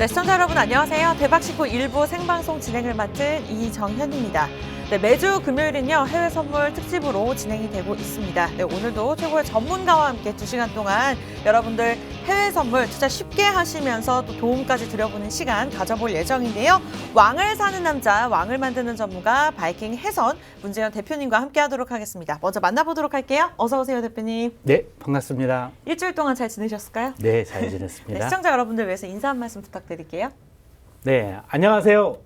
네, 시청자 여러분 안녕하세요. 대박식후 일부 생방송 진행을 맡은 이정현입니다. 네, 매주 금요일은요, 해외 선물 특집으로 진행이 되고 있습니다. 네, 오늘도 최고의 전문가와 함께 2시간 동안 여러분들 해외 선물 투자 쉽게 하시면서 또 도움까지 드려보는 시간 가져볼 예정인데요. 왕을 사는 남자, 왕을 만드는 전문가 바이킹 해선 문재현 대표님과 함께 하도록 하겠습니다. 먼저 만나보도록 할게요. 어서 오세요, 대표님. 네, 반갑습니다. 일주일 동안 잘 지내셨을까요? 네, 잘 네, 지냈습니다. 시청자 여러분들 위해서 인사 한 말씀 부탁드릴게요. 네, 안녕하세요.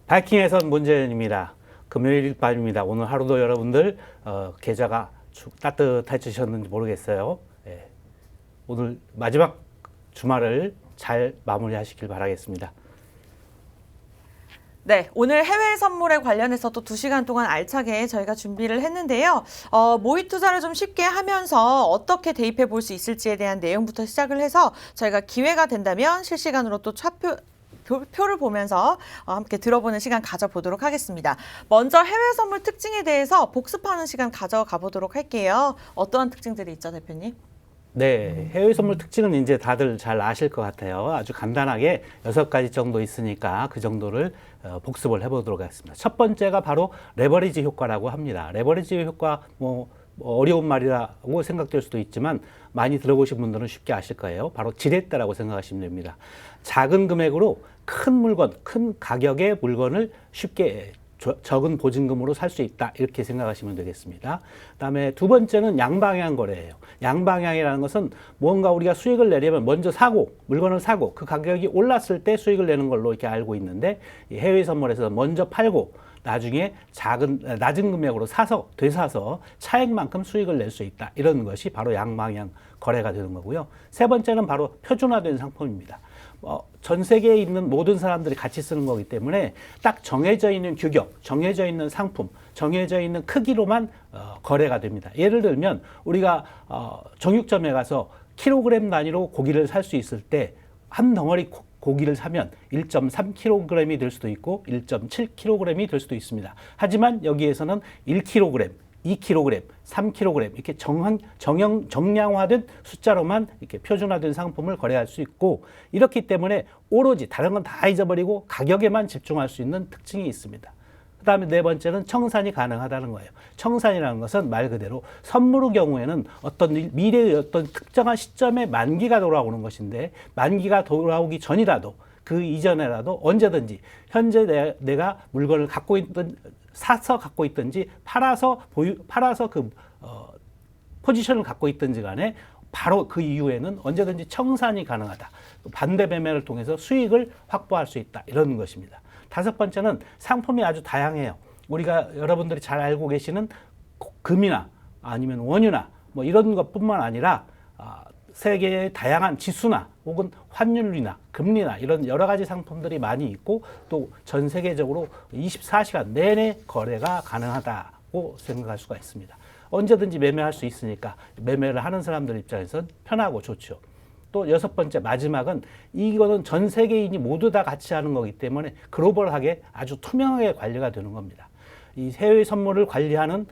바이킹 해선 문재현입니다. 금요일 밤입니다. 오늘 하루도 여러분들 계좌가 따뜻해지셨는지 모르겠어요. 네, 오늘 마지막 주말을 잘 마무리하시길 바라겠습니다. 네, 오늘 해외 선물에 관련해서 또 2시간 동안 알차게 저희가 준비를 했는데요. 모의 투자를 좀 쉽게 하면서 어떻게 대입해 볼 수 있을지에 대한 내용부터 시작을 해서 저희가 기회가 된다면 실시간으로 또 표를 보면서 함께 들어보는 시간 가져보도록 하겠습니다. 먼저 해외 선물 특징에 대해서 복습하는 시간 가져가 보도록 할게요. 어떠한 특징들이 있죠, 대표님? 네, 해외 선물 특징은 이제 다들 잘 아실 것 같아요. 아주 간단하게 6가지 정도 있으니까 그 정도를 복습을 해보도록 하겠습니다. 첫 번째가 바로 레버리지 효과라고 합니다. 레버리지 효과 어려운 말이라고 생각될 수도 있지만 많이 들어보신 분들은 쉽게 아실 거예요. 바로 지렛대라고 생각하시면 됩니다. 작은 금액으로 큰 물건, 큰 가격의 물건을 쉽게 적은 보증금으로 살 수 있다, 이렇게 생각하시면 되겠습니다. 그다음에 두 번째는 양방향 거래예요. 양방향이라는 것은 뭔가 우리가 수익을 내려면 먼저 물건을 사고 그 가격이 올랐을 때 수익을 내는 걸로 이렇게 알고 있는데, 해외 선물에서 먼저 팔고 나중에 낮은 금액으로 되사서 차액만큼 수익을 낼 수 있다, 이런 것이 바로 양방향 거래가 되는 거고요. 세 번째는 바로 표준화된 상품입니다. 전 세계에 있는 모든 사람들이 같이 쓰는 거기 때문에 딱 정해져 있는 규격, 정해져 있는 상품, 정해져 있는 크기로만 거래가 됩니다. 예를 들면 우리가 정육점에 가서 킬로그램 단위로 고기를 살 수 있을 때 한 덩어리 고기를 사면 1.3kg이 될 수도 있고 1.7kg이 될 수도 있습니다. 하지만 여기에서는 1kg, 2kg, 3kg 이렇게 정량화된 숫자로만 이렇게 표준화된 상품을 거래할 수 있고, 이렇기 때문에 오로지 다른 건 다 잊어버리고 가격에만 집중할 수 있는 특징이 있습니다. 그 다음에 네 번째는 청산이 가능하다는 거예요. 청산이라는 것은 말 그대로 선물의 경우에는 미래의 어떤 특정한 시점에 만기가 돌아오는 것인데, 만기가 돌아오기 전이라도 그 이전에라도 언제든지 현재 내가 물건을 사서 갖고 있든지 팔아서 그 포지션을 갖고 있든지 간에 바로 그 이후에는 언제든지 청산이 가능하다. 반대 매매를 통해서 수익을 확보할 수 있다, 이런 것입니다. 다섯 번째는 상품이 아주 다양해요. 우리가 여러분들이 잘 알고 계시는 금이나 아니면 원유나 이런 것뿐만 아니라 세계의 다양한 지수나 혹은 환율이나 금리나 이런 여러 가지 상품들이 많이 있고, 또 전 세계적으로 24시간 내내 거래가 가능하다고 생각할 수가 있습니다. 언제든지 매매할 수 있으니까 매매를 하는 사람들 입장에서는 편하고 좋죠. 또 여섯 번째, 마지막은 이거는 전 세계인이 모두 다 같이 하는 거기 때문에 글로벌하게 아주 투명하게 관리가 되는 겁니다. 이 해외 선물을 관리하는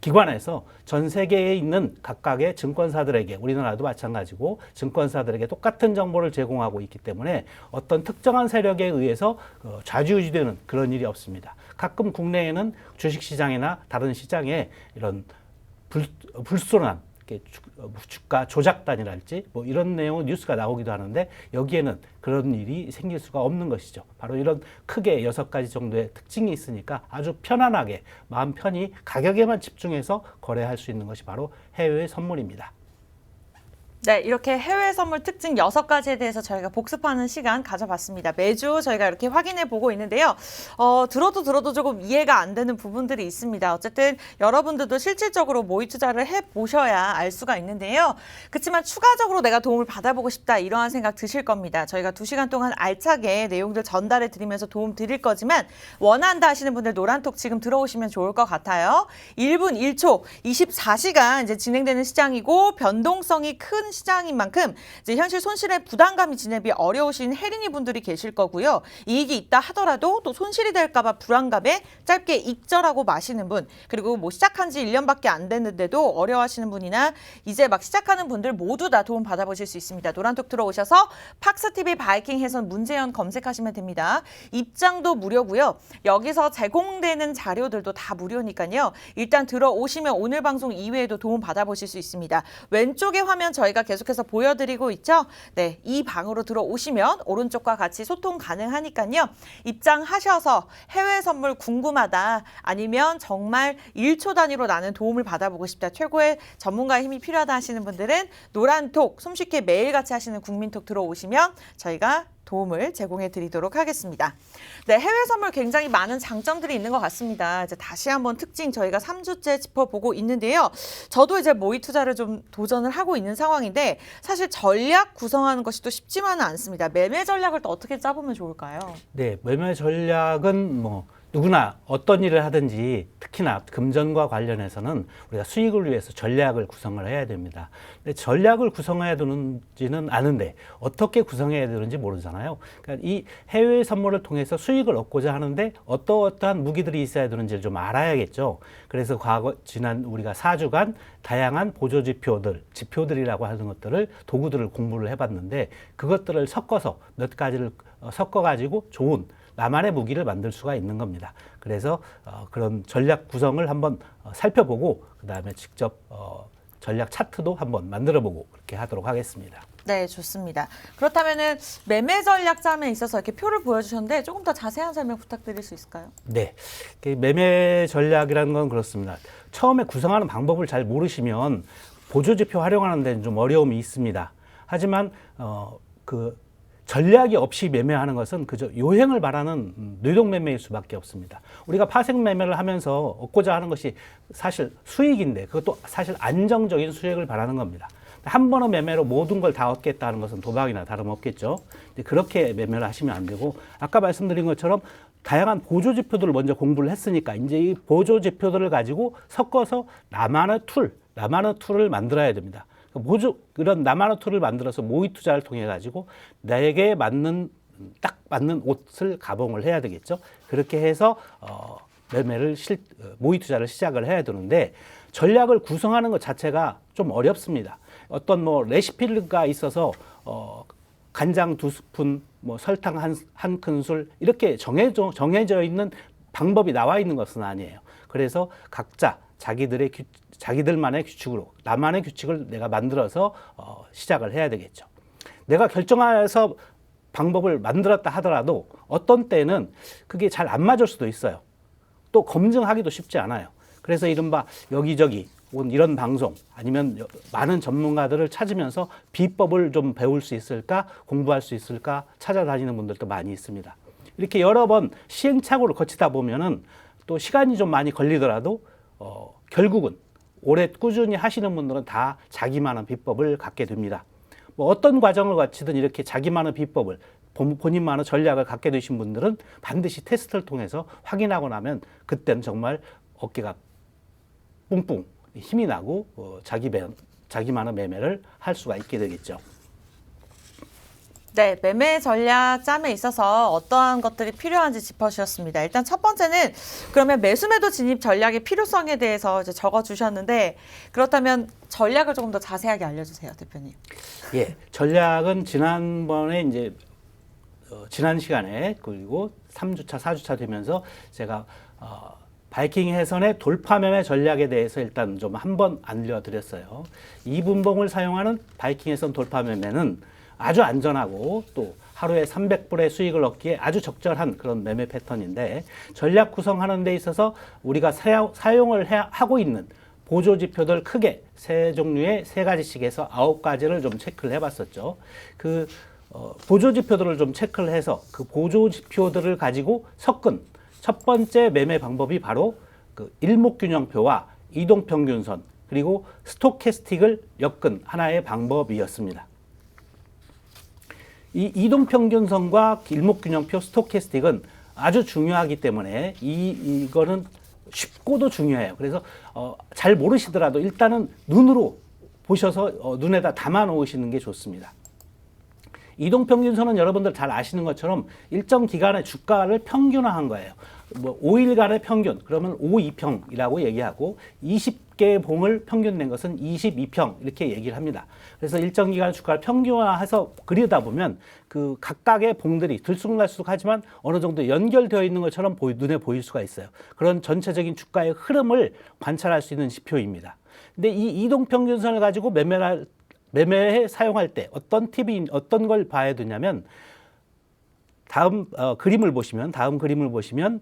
기관에서 전 세계에 있는 각각의 증권사들에게, 우리나라도 마찬가지고 증권사들에게 똑같은 정보를 제공하고 있기 때문에 어떤 특정한 세력에 의해서 좌지우지되는 그런 일이 없습니다. 가끔 국내에는 주식시장이나 다른 시장에 이런 불순한 주가 조작단이랄지 이런 내용의 뉴스가 나오기도 하는데, 여기에는 그런 일이 생길 수가 없는 것이죠. 바로 이런 크게 6가지 정도의 특징이 있으니까 아주 편안하게 마음 편히 가격에만 집중해서 거래할 수 있는 것이 바로 해외 선물입니다. 네, 이렇게 해외 선물 특징 6가지에 대해서 저희가 복습하는 시간 가져봤습니다. 매주 저희가 이렇게 확인해 보고 있는데요. 들어도 조금 이해가 안 되는 부분들이 있습니다. 어쨌든 여러분들도 실질적으로 모의 투자를 해보셔야 알 수가 있는데요. 그렇지만 추가적으로 내가 도움을 받아보고 싶다, 이러한 생각 드실 겁니다. 저희가 2시간 동안 알차게 내용들 전달해 드리면서 도움 드릴 거지만, 원한다 하시는 분들 노란톡 지금 들어오시면 좋을 것 같아요. 1분 1초, 24시간 이제 진행되는 시장이고 변동성이 큰 시장인 만큼 이제 현실 손실에 부담감이 지내기 어려우신 혜린이 분들이 계실 거고요. 이익이 있다 하더라도 또 손실이 될까봐 불안감에 짧게 익절하고 마시는 분, 그리고 뭐 시작한 지 1년밖에 안 됐는데도 어려워하시는 분이나 이제 막 시작하는 분들 모두 다 도움 받아보실 수 있습니다. 노란톡 들어오셔서 팍스TV 바이킹 해선 문재현 검색하시면 됩니다. 입장도 무료고요. 여기서 제공되는 자료들도 다 무료니까요. 일단 들어오시면 오늘 방송 이외에도 도움 받아보실 수 있습니다. 왼쪽의 화면 저희가 계속해서 보여드리고 있죠. 네, 이 방으로 들어오시면 오른쪽과 같이 소통 가능하니까요. 입장하셔서 해외 선물 궁금하다, 아니면 정말 1초 단위로 나는 도움을 받아보고 싶다, 최고의 전문가의 힘이 필요하다 하시는 분들은 노란톡, 손쉽게 매일같이 하시는 국민톡 들어오시면 저희가 도움을 제공해 드리도록 하겠습니다. 네, 해외 선물 굉장히 많은 장점들이 있는 것 같습니다. 이제 다시 한번 특징 저희가 3주째 짚어보고 있는데요. 저도 이제 모의 투자를 좀 도전을 하고 있는 상황인데 사실 전략 구성하는 것이 또 쉽지만은 않습니다. 매매 전략을 또 어떻게 짜보면 좋을까요? 네, 매매 전략은 뭐 누구나 어떤 일을 하든지 특히나 금전과 관련해서는 우리가 수익을 위해서 전략을 구성을 해야 됩니다. 근데 전략을 구성해야 되는지는 아는데 어떻게 구성해야 되는지 모르잖아요. 그러니까 이 해외 선물을 통해서 수익을 얻고자 하는데 어떠한 무기들이 있어야 되는지를 좀 알아야겠죠. 그래서 지난 우리가 4주간 다양한 보조 지표들이라고 하는 것들을 도구들을 공부를 해봤는데 그것들을 섞어서 몇 가지를 섞어가지고 좋은 나만의 무기를 만들 수가 있는 겁니다. 그래서 그런 전략 구성을 한번 살펴보고 그 다음에 직접 전략 차트도 한번 만들어보고 그렇게 하도록 하겠습니다. 네, 좋습니다. 그렇다면은 매매 전략 짬에 있어서 이렇게 표를 보여주셨는데 조금 더 자세한 설명 부탁드릴 수 있을까요? 네, 매매 전략이라는 건 그렇습니다. 처음에 구성하는 방법을 잘 모르시면 보조지표 활용하는 데는 좀 어려움이 있습니다. 하지만 전략이 없이 매매하는 것은 그저 요행을 바라는 뇌동매매일 수밖에 없습니다. 우리가 파생 매매를 하면서 얻고자 하는 것이 사실 수익인데 그것도 사실 안정적인 수익을 바라는 겁니다. 한 번의 매매로 모든 걸 다 얻겠다는 것은 도박이나 다름없겠죠. 그렇게 매매를 하시면 안 되고 아까 말씀드린 것처럼 다양한 보조지표들을 먼저 공부를 했으니까 이제 이 보조지표들을 가지고 섞어서 나만의 툴을 만들어야 됩니다. 그런 나만의 툴을 만들어서 모의 투자를 통해 가지고 나에게 딱 맞는 옷을 가봉을 해야 되겠죠. 그렇게 해서 모의 투자를 시작을 해야 되는데 전략을 구성하는 것 자체가 좀 어렵습니다. 어떤 레시피가 있어서 간장 2스푼, 설탕 한 큰술 이렇게 정해져 있는 방법이 나와 있는 것은 아니에요. 그래서 각자 자기들만의 규칙으로 나만의 규칙을 내가 만들어서 시작을 해야 되겠죠. 내가 결정해서 방법을 만들었다 하더라도 어떤 때는 그게 잘 안 맞을 수도 있어요. 또 검증하기도 쉽지 않아요. 그래서 이른바 여기저기 온 이런 방송 아니면 많은 전문가들을 찾으면서 비법을 좀 배울 수 있을까, 공부할 수 있을까 찾아다니는 분들도 많이 있습니다. 이렇게 여러 번 시행착오를 거치다 보면은 또 시간이 좀 많이 걸리더라도 결국은 오래 꾸준히 하시는 분들은 다 자기만의 비법을 갖게 됩니다. 어떤 과정을 거치든 이렇게 자기만의 비법을 본인만의 전략을 갖게 되신 분들은 반드시 테스트를 통해서 확인하고 나면 그때는 정말 어깨가 뿡뿡 힘이 나고 자기만의 매매를 할 수가 있게 되겠죠. 네, 매매 전략 짬에 있어서 어떠한 것들이 필요한지 짚어주셨습니다. 일단 첫 번째는 그러면 매수매도 진입 전략의 필요성에 대해서 이제 적어주셨는데 그렇다면 전략을 조금 더 자세하게 알려주세요, 대표님. 예, 전략은 지난번에 이제 지난 시간에 그리고 3주차, 4주차 되면서 제가 바이킹 해선의 돌파 매매 전략에 대해서 일단 좀 한번 알려드렸어요. 이 분봉을 사용하는 바이킹 해선 돌파 매매는 아주 안전하고 또 하루에 300불의 수익을 얻기에 아주 적절한 그런 매매 패턴인데 전략 구성하는 데 있어서 우리가 사용을 하고 있는 보조 지표들 크게 세 종류의 3가지씩 해서 9가지를 좀 체크를 해봤었죠. 그 보조 지표들을 좀 체크를 해서 그 보조 지표들을 가지고 섞은 첫 번째 매매 방법이 바로 그 일목균형표와 이동평균선 그리고 스토캐스틱을 엮은 하나의 방법이었습니다. 이 이동평균선과 일목균형표 스토캐스틱은 아주 중요하기 때문에 이거는 쉽고도 중요해요. 그래서 잘 모르시더라도 일단은 눈으로 보셔서 눈에다 담아 놓으시는 게 좋습니다. 이동평균선은 여러분들 잘 아시는 것처럼 일정 기간의 주가를 평균화한 거예요. 뭐 5일간의 평균, 그러면 5,2평이라고 얘기하고 20개의 봉을 평균 낸 것은 22평 이렇게 얘기를 합니다. 그래서 일정 기간의 주가를 평균화해서 그리다 보면 그 각각의 봉들이 들쑥날쑥하지만 어느 정도 연결되어 있는 것처럼 눈에 보일 수가 있어요. 그런 전체적인 주가의 흐름을 관찰할 수 있는 지표입니다. 근데 이 이동평균선을 가지고 매매에 사용할 때 어떤 걸 봐야 되냐면 다음 그림을 보시면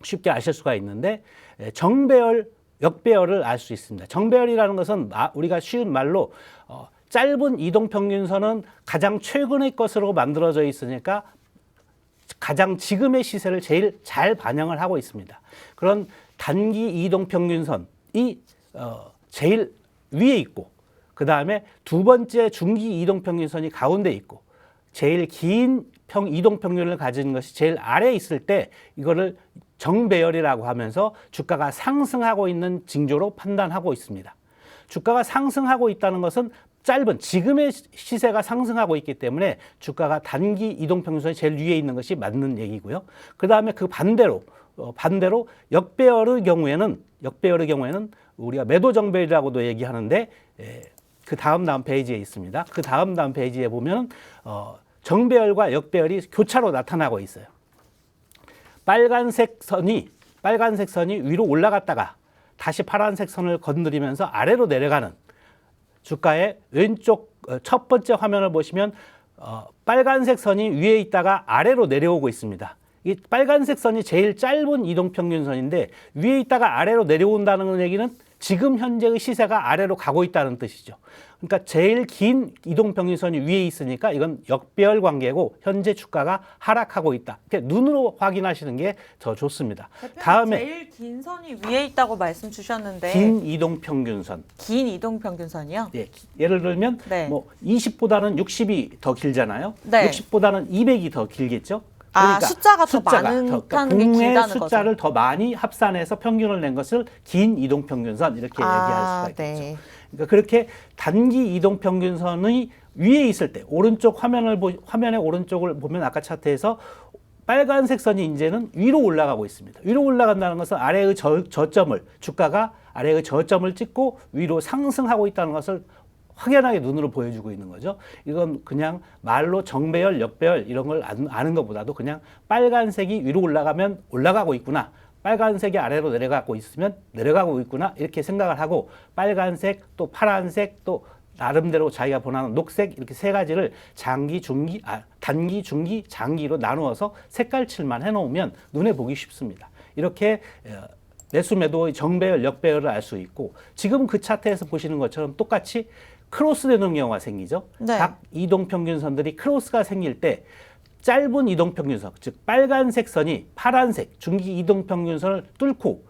쉽게 아실 수가 있는데 정배열, 역배열을 알 수 있습니다. 정배열이라는 것은 우리가 쉬운 말로 짧은 이동평균선은 가장 최근의 것으로 만들어져 있으니까 가장 지금의 시세를 제일 잘 반영을 하고 있습니다. 그런 단기 이동평균선이 제일 위에 있고 그 다음에 두 번째 중기 이동평균선이 가운데 있고 제일 긴 이동평균을 가진 것이 제일 아래에 있을 때 이거를 정배열이라고 하면서 주가가 상승하고 있는 징조로 판단하고 있습니다. 주가가 상승하고 있다는 것은 지금의 시세가 상승하고 있기 때문에 주가가 단기 이동평균선이 제일 위에 있는 것이 맞는 얘기고요. 그 다음에 그 반대로 역배열의 경우에는 우리가 매도 정배열이라고도 얘기하는데 그 다음 페이지에 있습니다. 그 다음 페이지에 보면 정배열과 역배열이 교차로 나타나고 있어요. 빨간색 선이 위로 올라갔다가 다시 파란색 선을 건드리면서 아래로 내려가는 주가의 왼쪽 첫 번째 화면을 보시면 빨간색 선이 위에 있다가 아래로 내려오고 있습니다. 이 빨간색 선이 제일 짧은 이동평균선인데 위에 있다가 아래로 내려온다는 얘기는 지금 현재의 시세가 아래로 가고 있다는 뜻이죠. 그러니까 제일 긴 이동평균선이 위에 있으니까 이건 역배열 관계고 현재 주가가 하락하고 있다. 눈으로 확인하시는 게 더 좋습니다. 다음에 제일 긴 선이 위에 있다고 말씀 주셨는데 긴 이동평균선. 긴 이동평균선이요? 예, 예를 들면 네. 뭐 20보다는 60이 더 길잖아요. 네. 60보다는 200이 더 길겠죠. 숫자가 더 많다는 게 공의 길다는 숫자를 거죠. 더 많이 합산해서 평균을 낸 것을 긴 이동평균선 이렇게 얘기할 수가 있겠죠. 네. 그러니까 그렇게 단기 이동평균선이 위에 있을 때 화면의 오른쪽을 보면 아까 차트에서 빨간색 선이 이제는 위로 올라가고 있습니다. 위로 올라간다는 것은 아래의 주가가 아래의 저점을 찍고 위로 상승하고 있다는 것을 확연하게 눈으로 보여주고 있는 거죠. 이건 그냥 말로 정배열, 역배열 이런 걸 아는 것보다도 그냥 빨간색이 위로 올라가면 올라가고 있구나. 빨간색이 아래로 내려가고 있으면 내려가고 있구나. 이렇게 생각을 하고 빨간색, 또 파란색, 또 나름대로 자기가 원하는 녹색 이렇게 세 가지를 단기, 중기, 장기로 나누어서 색깔칠만 해놓으면 눈에 보기 쉽습니다. 이렇게 매수 매도의 정배열, 역배열을 알 수 있고 지금 그 차트에서 보시는 것처럼 똑같이 크로스되는 경우가 생기죠. 네. 각 이동평균선들이 크로스가 생길 때 짧은 이동평균선, 즉 빨간색 선이 파란색 중기 이동평균선을 뚫고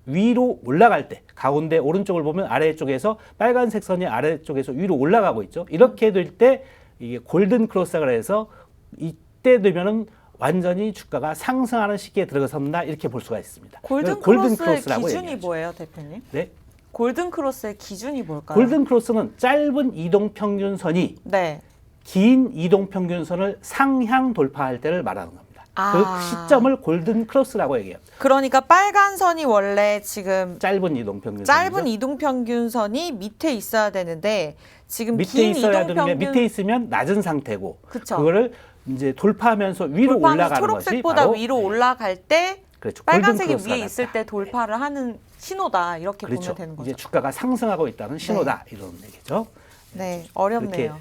위로 올라갈 때 가운데 오른쪽을 보면 아래쪽에서 빨간색 선이 아래쪽에서 위로 올라가고 있죠. 이렇게 될 때 이게 골든 크로스가 해서 이때 되면은 완전히 주가가 상승하는 시기에 들어선다 이렇게 볼 수가 있습니다. 골든 크로스라고 크로스의 기준이 얘기하죠. 뭐예요, 대표님? 네. 골든 크로스의 기준이 뭘까요? 골든 크로스는 짧은 이동평균선이 네. 긴 이동평균선을 상향 돌파할 때를 말하는 겁니다. 그 시점을 골든 크로스라고 얘기합니다. 그러니까 빨간 선이 원래 지금 짧은 이동평균선. 짧은 이동평균선이 밑에 있어야 되는데 지금 밑에 긴 있어야 되는 게 이동평균 밑에 있으면 낮은 상태고 그쵸. 그거를 이제 돌파하면서 위로 돌파하면서 올라가는 것이 초록색보다 바로 위로 올라갈 때 그렇죠. 빨간색이 골든 크로스가 위에 있을 났다. 때 돌파를 하는 신호다 이렇게 그렇죠. 보면 되는 거죠. 이제 주가가 상승하고 있다는 신호다 이런 얘기죠. 네, 어렵네요.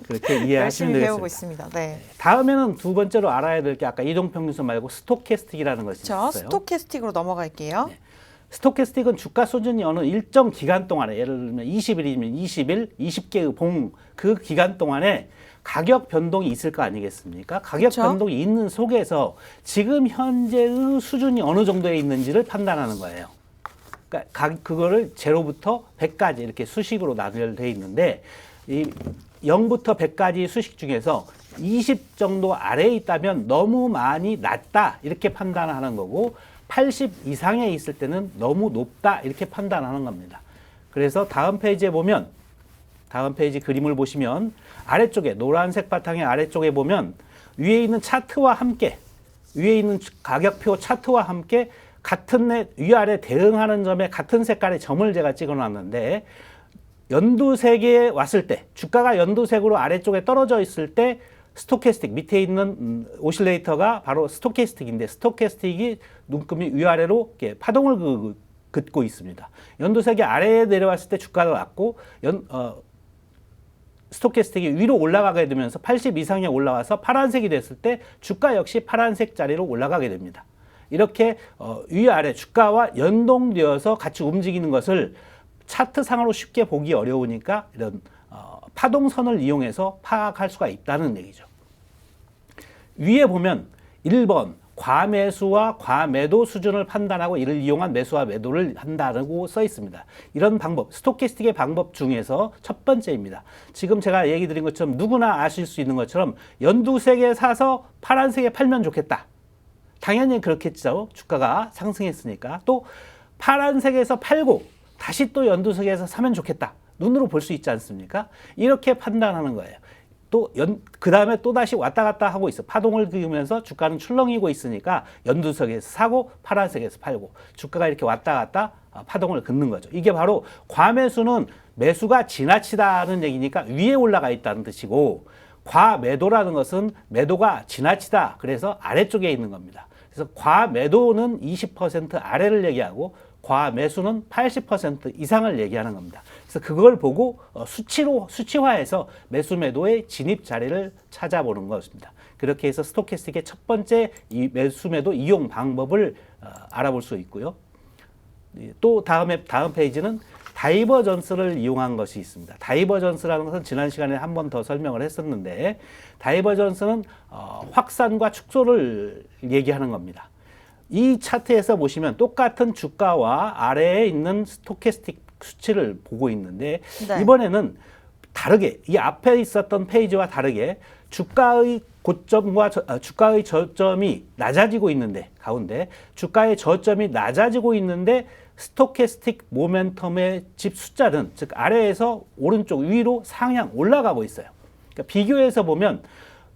그렇게 이해하시면 열심히 되겠습니다. 배우고 있습니다. 네. 다음에는 두 번째로 알아야 될 게 아까 이동평균선 말고 스토캐스틱이라는 것이 저 있어요. 스토캐스틱으로 넘어갈게요. 네. 스토캐스틱은 주가 수준이 어느 일정 기간 동안에 예를 들면 20일이면 20일, 20개의 봉 그 기간 동안에 가격 변동이 있을 거 아니겠습니까? 가격 그쵸? 변동이 있는 속에서 지금 현재의 수준이 어느 정도에 있는지를 판단하는 거예요. 그러니까 그거를 0부터 100까지 이렇게 수식으로 나열되어 있는데 이 0부터 100까지 수식 중에서 20 정도 아래에 있다면 너무 많이 낮다 이렇게 판단하는 거고 80 이상에 있을 때는 너무 높다 이렇게 판단하는 겁니다. 그래서 다음 페이지에 보면 다음 페이지 그림을 보시면 아래쪽에 노란색 바탕의 아래쪽에 보면 위에 있는 차트와 함께 위에 있는 가격표 차트와 함께 같은 위아래 대응하는 점에 같은 색깔의 점을 제가 찍어 놨는데 연두색에 왔을 때 주가가 연두색으로 아래쪽에 떨어져 있을 때 스토캐스틱 밑에 있는 오실레이터가 바로 스토캐스틱인데 스토캐스틱이 눈금이 위아래로 이렇게 파동을 긋고 있습니다. 연두색이 아래에 내려왔을 때 주가가 왔고 스토캐스틱이 위로 올라가게 되면서 80 이상에 올라와서 파란색이 됐을 때 주가 역시 파란색 자리로 올라가게 됩니다. 이렇게 위아래 주가와 연동되어서 같이 움직이는 것을 차트상으로 쉽게 보기 어려우니까 이런 파동선을 이용해서 파악할 수가 있다는 얘기죠. 위에 보면 1번 과매수와 과매도 수준을 판단하고 이를 이용한 매수와 매도를 한다고 써 있습니다. 이런 방법, 스토캐스틱의 방법 중에서 첫 번째입니다. 지금 제가 얘기 드린 것처럼 누구나 아실 수 있는 것처럼 연두색에 사서 파란색에 팔면 좋겠다. 당연히 그렇겠죠. 주가가 상승했으니까. 또 파란색에서 팔고 다시 또 연두색에서 사면 좋겠다. 눈으로 볼 수 있지 않습니까? 이렇게 판단하는 거예요. 그 다음에 또 다시 왔다 갔다 하고 있어. 파동을 그으면서 주가는 출렁이고 있으니까 연두색에서 사고 파란색에서 팔고 주가가 이렇게 왔다 갔다 파동을 긋는 거죠. 이게 바로 과매수는 매수가 지나치다는 얘기니까 위에 올라가 있다는 뜻이고 과매도라는 것은 매도가 지나치다. 그래서 아래쪽에 있는 겁니다. 그래서 과매도는 20% 아래를 얘기하고 과매수는 80% 이상을 얘기하는 겁니다. 그래서 그걸 보고 수치화해서 매수 매도의 진입 자리를 찾아보는 것입니다. 그렇게 해서 스토캐스틱의 첫 번째 이 매수 매도 이용 방법을 알아볼 수 있고요. 또 다음 페이지는 다이버전스를 이용한 것이 있습니다. 다이버전스라는 것은 지난 시간에 한 번 더 설명을 했었는데 다이버전스는 확산과 축소를 얘기하는 겁니다. 이 차트에서 보시면 똑같은 주가와 아래에 있는 스토캐스틱 수치를 보고 있는데 네. 이번에는 다르게 이 앞에 있었던 페이지와 다르게 주가의 고점과 주가의 저점이 낮아지고 있는데 가운데 주가의 저점이 낮아지고 있는데 스토캐스틱 모멘텀의 집 숫자는 즉 아래에서 오른쪽 위로 상향 올라가고 있어요. 그러니까 비교해서 보면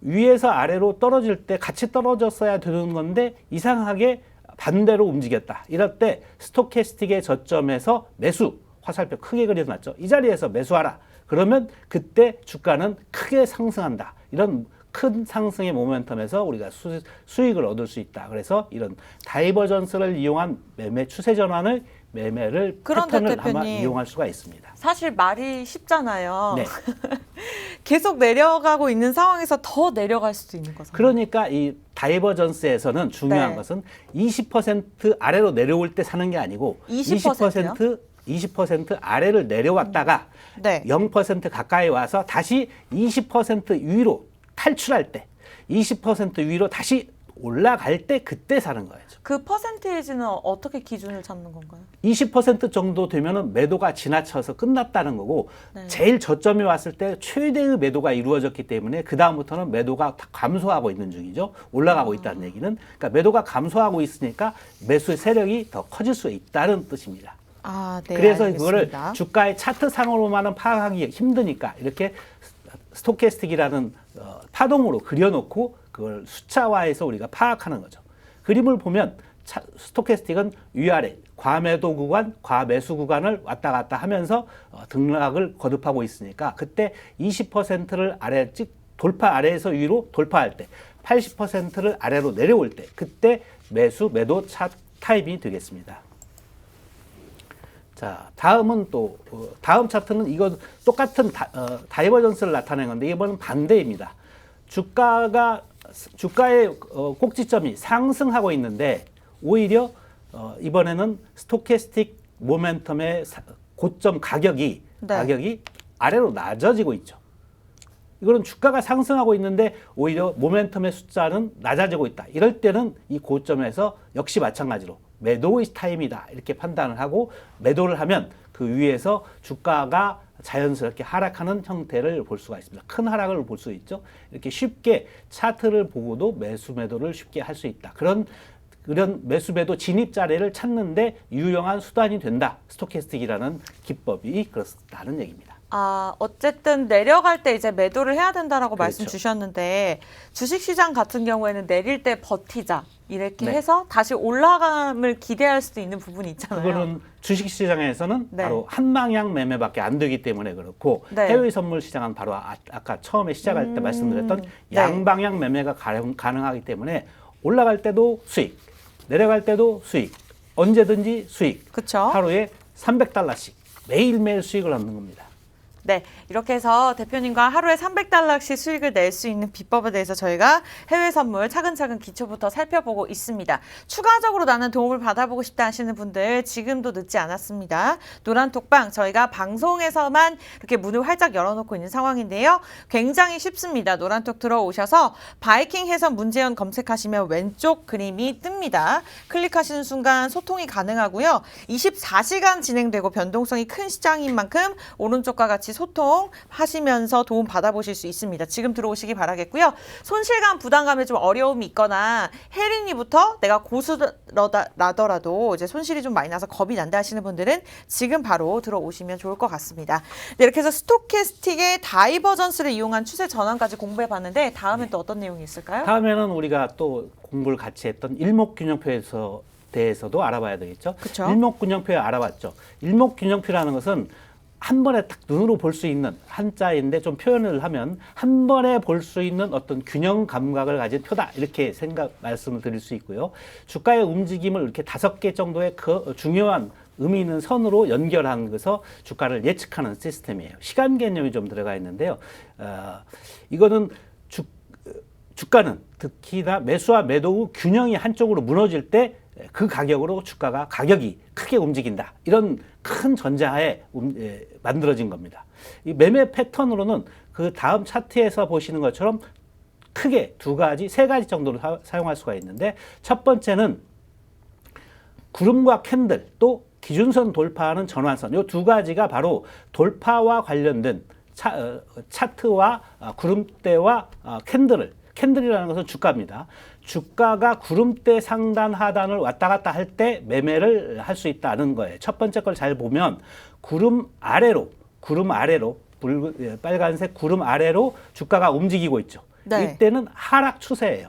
위에서 아래로 떨어질 때 같이 떨어졌어야 되는 건데 이상하게 반대로 움직였다. 이럴 때 스토캐스틱의 저점에서 매수 화살표 크게 그려놨죠. 이 자리에서 매수하라. 그러면 그때 주가는 크게 상승한다. 이런 큰 상승의 모멘텀에서 우리가 수익을 얻을 수 있다. 그래서 이런 다이버전스를 이용한 매매 추세 전환을 매매를 패턴을 아마 이용할 수가 있습니다. 사실 말이 쉽잖아요. 네. 계속 내려가고 있는 상황에서 더 내려갈 수도 있는 거잖아요. 그러니까 이 다이버전스에서는 중요한 네. 것은 20% 아래로 내려올 때 사는 게 아니고 20%요? 20% 아래를 내려왔다가 네. 0% 가까이 와서 다시 20% 위로 탈출할 때 20% 위로 다시 올라갈 때 그때 사는 거예요. 그 퍼센테이지는 어떻게 기준을 잡는 건가요? 20% 정도 되면은 매도가 지나쳐서 끝났다는 거고 네. 제일 저점이 왔을 때 최대의 매도가 이루어졌기 때문에 그 다음부터는 매도가 감소하고 있는 중이죠. 올라가고 있다는 얘기는 그러니까 매도가 감소하고 있으니까 매수의 세력이 더 커질 수 있다는 뜻입니다. 아, 네. 그래서 알겠습니다. 그거를 주가의 차트상으로만은 파악하기 힘드니까 이렇게 스토캐스틱이라는 파동으로 그려놓고 그걸 숫자화해서 우리가 파악하는 거죠. 그림을 보면 스토캐스틱은 위아래 과매도 구간, 과매수 구간을 왔다 갔다 하면서 등락을 거듭하고 있으니까 그때 20%를 돌파 아래에서 위로 돌파할 때 80%를 아래로 내려올 때 그때 매수 매도 타입이 되겠습니다. 자, 다음은 또 다음 차트는 이거 똑같은 다이버전스를 나타낸 건데 이번은 반대입니다. 주가의 꼭지점이 상승하고 있는데 오히려 이번에는 스토캐스틱 모멘텀의 고점 가격이 아래로 낮아지고 있죠. 이거는 주가가 상승하고 있는데 오히려 모멘텀의 숫자는 낮아지고 있다. 이럴 때는 이 고점에서 역시 마찬가지로 매도의 타임이다. 이렇게 판단을 하고 매도를 하면 그 위에서 주가가 자연스럽게 하락하는 형태를 볼 수가 있습니다. 큰 하락을 볼 수 있죠. 이렇게 쉽게 차트를 보고도 매수 매도를 쉽게 할 수 있다. 그런 그런 매수매도 진입 자리를 찾는데 유용한 수단이 된다. 스토캐스틱이라는 기법이 그렇다는 얘기입니다. 어쨌든 내려갈 때 이제 매도를 해야 된다라고 그렇죠. 말씀 주셨는데 주식시장 같은 경우에는 내릴 때 버티자 이렇게 네. 해서 다시 올라감을 기대할 수도 있는 부분이 있잖아요. 그거는 주식시장에서는 네. 바로 한 방향 매매밖에 안 되기 때문에 그렇고 네. 해외 선물 시장은 바로 아까 처음에 시작할 때 말씀드렸던 네. 양방향 매매가 가능하기 때문에 올라갈 때도 수익, 내려갈 때도 수익, 언제든지 수익. 그렇죠. 하루에 300달러씩 매일매일 수익을 얻는 겁니다. 네, 이렇게 해서 대표님과 하루에 300달러씩 수익을 낼 수 있는 비법에 대해서 저희가 해외 선물 차근차근 기초부터 살펴보고 있습니다. 추가적으로 나는 도움을 받아보고 싶다 하시는 분들 지금도 늦지 않았습니다. 노란톡방 저희가 방송에서만 이렇게 문을 활짝 열어놓고 있는 상황인데요. 굉장히 쉽습니다. 노란톡 들어오셔서 바이킹 해선 문재현 검색하시면 왼쪽 그림이 뜹니다. 클릭하시는 순간 소통이 가능하고요. 24시간 진행되고 변동성이 큰 시장인 만큼 오른쪽과 같이 소통하시면서 도움 받아보실 수 있습니다. 지금 들어오시기 바라겠고요. 손실감, 부담감에 좀 어려움이 있거나 혜린이부터 내가 고수라더라도 이제 손실이 좀 많이 나서 겁이 난다 하시는 분들은 지금 바로 들어오시면 좋을 것 같습니다. 네, 이렇게 해서 스토캐스틱의 다이버전스를 이용한 추세 전환까지 공부해 봤는데 다음엔 또 어떤 내용이 있을까요? 다음에는 우리가 또 공부를 같이 했던 일목균형표에서 대해서도 알아봐야 되겠죠. 그쵸. 일목균형표 알아봤죠. 일목균형표라는 것은 한 번에 딱 눈으로 볼 수 있는 한자인데 좀 표현을 하면 한 번에 볼 수 있는 어떤 균형 감각을 가진 표다 이렇게 말씀을 드릴 수 있고요. 주가의 움직임을 이렇게 5개 정도의 그 중요한 의미 있는 선으로 연결한 것서 주가를 예측하는 시스템이에요. 시간 개념이 좀 들어가 있는데요. 이거는 주가는 특히나 매수와 매도 후 균형이 한쪽으로 무너질 때 그 가격이 크게 움직인다. 이런 큰 전제하에 만들어진 겁니다. 이 매매 패턴으로는 그 다음 차트에서 보시는 것처럼 크게 세 가지 정도로 사용할 수가 있는데 첫 번째는 구름과 캔들 또 기준선 돌파하는 전환선 이 두 가지가 바로 돌파와 관련된 차트와 구름대와 캔들이라는 것은 주가입니다. 주가가 구름대 상단 하단을 왔다 갔다 할 때 매매를 할 수 있다는 거예요. 첫 번째 걸 잘 보면 구름 아래로 빨간색 구름 아래로 주가가 움직이고 있죠. 네. 이때는 하락 추세예요.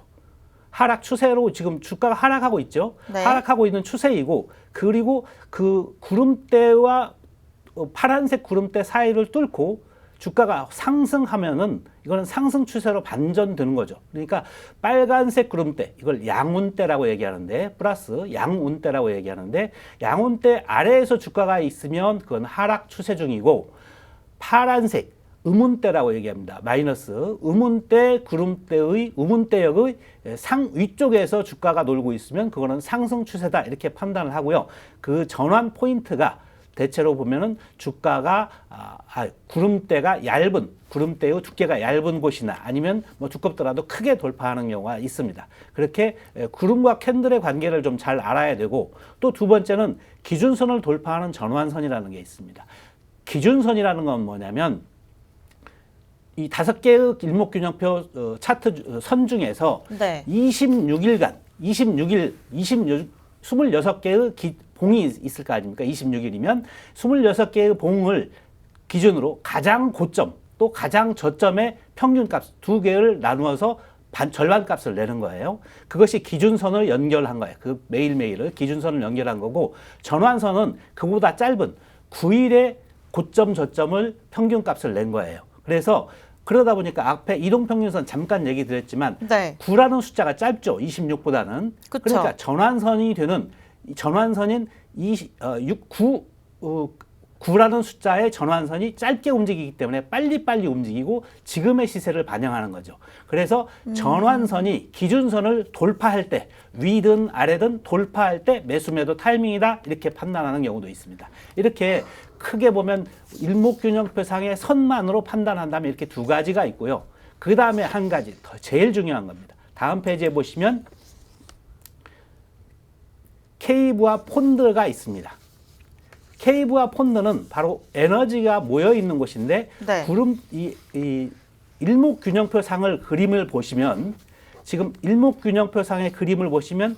하락 추세로 지금 주가가 하락하고 있죠. 네. 하락하고 있는 추세이고 그리고 그 구름대와 파란색 구름대 사이를 뚫고 주가가 상승하면은 이거는 상승 추세로 반전되는 거죠. 그러니까 빨간색 구름대 이걸 양운대라고 얘기하는데 플러스 양운대라고 얘기하는데 양운대 아래에서 주가가 있으면 그건 하락 추세 중이고 파란색 음운대라고 얘기합니다. 마이너스 음운대 구름대의 음운대역의 위쪽에서 주가가 놀고 있으면 그거는 상승 추세다 이렇게 판단을 하고요. 그 전환 포인트가 대체로 보면은 주가가 구름대의 두께가 얇은 곳이나 아니면 뭐 두껍더라도 크게 돌파하는 경우가 있습니다. 그렇게 구름과 캔들의 관계를 좀 잘 알아야 되고 또 두 번째는 기준선을 돌파하는 전환선이라는 게 있습니다. 기준선이라는 건 뭐냐면 이 5개의 일목균형표 차트 선 중에서 네. 26개의 봉이 있을 거 아닙니까? 26일이면 26개의 봉을 기준으로 가장 고점 또 가장 저점의 평균값 2개를 나누어서 절반 값을 내는 거예요. 그것이 기준선을 연결한 거예요. 그 매일매일을 기준선을 연결한 거고 전환선은 그보다 짧은 9일의 고점 저점을 평균값을 낸 거예요. 그래서 그러다 보니까 앞에 이동평균선 잠깐 얘기 드렸지만 네. 9라는 숫자가 짧죠. 26보다는. 그쵸. 그러니까 전환선인 9라는 숫자의 전환선이 짧게 움직이기 때문에 빨리빨리 움직이고 지금의 시세를 반영하는 거죠. 그래서 전환선이 기준선을 돌파할 때 위든 아래든 돌파할 때 매수매도 타이밍이다 이렇게 판단하는 경우도 있습니다. 이렇게 크게 보면 일목균형표상의 선만으로 판단한다면 이렇게 두 가지가 있고요. 그 다음에 한 가지 더 제일 중요한 겁니다. 다음 페이지에 보시면 케이브와 폰드가 있습니다. 케이브와 폰드는 바로 에너지가 모여 있는 곳인데 네. 이 일목균형표상을 그림을 보시면 지금 일목균형표상의 그림을 보시면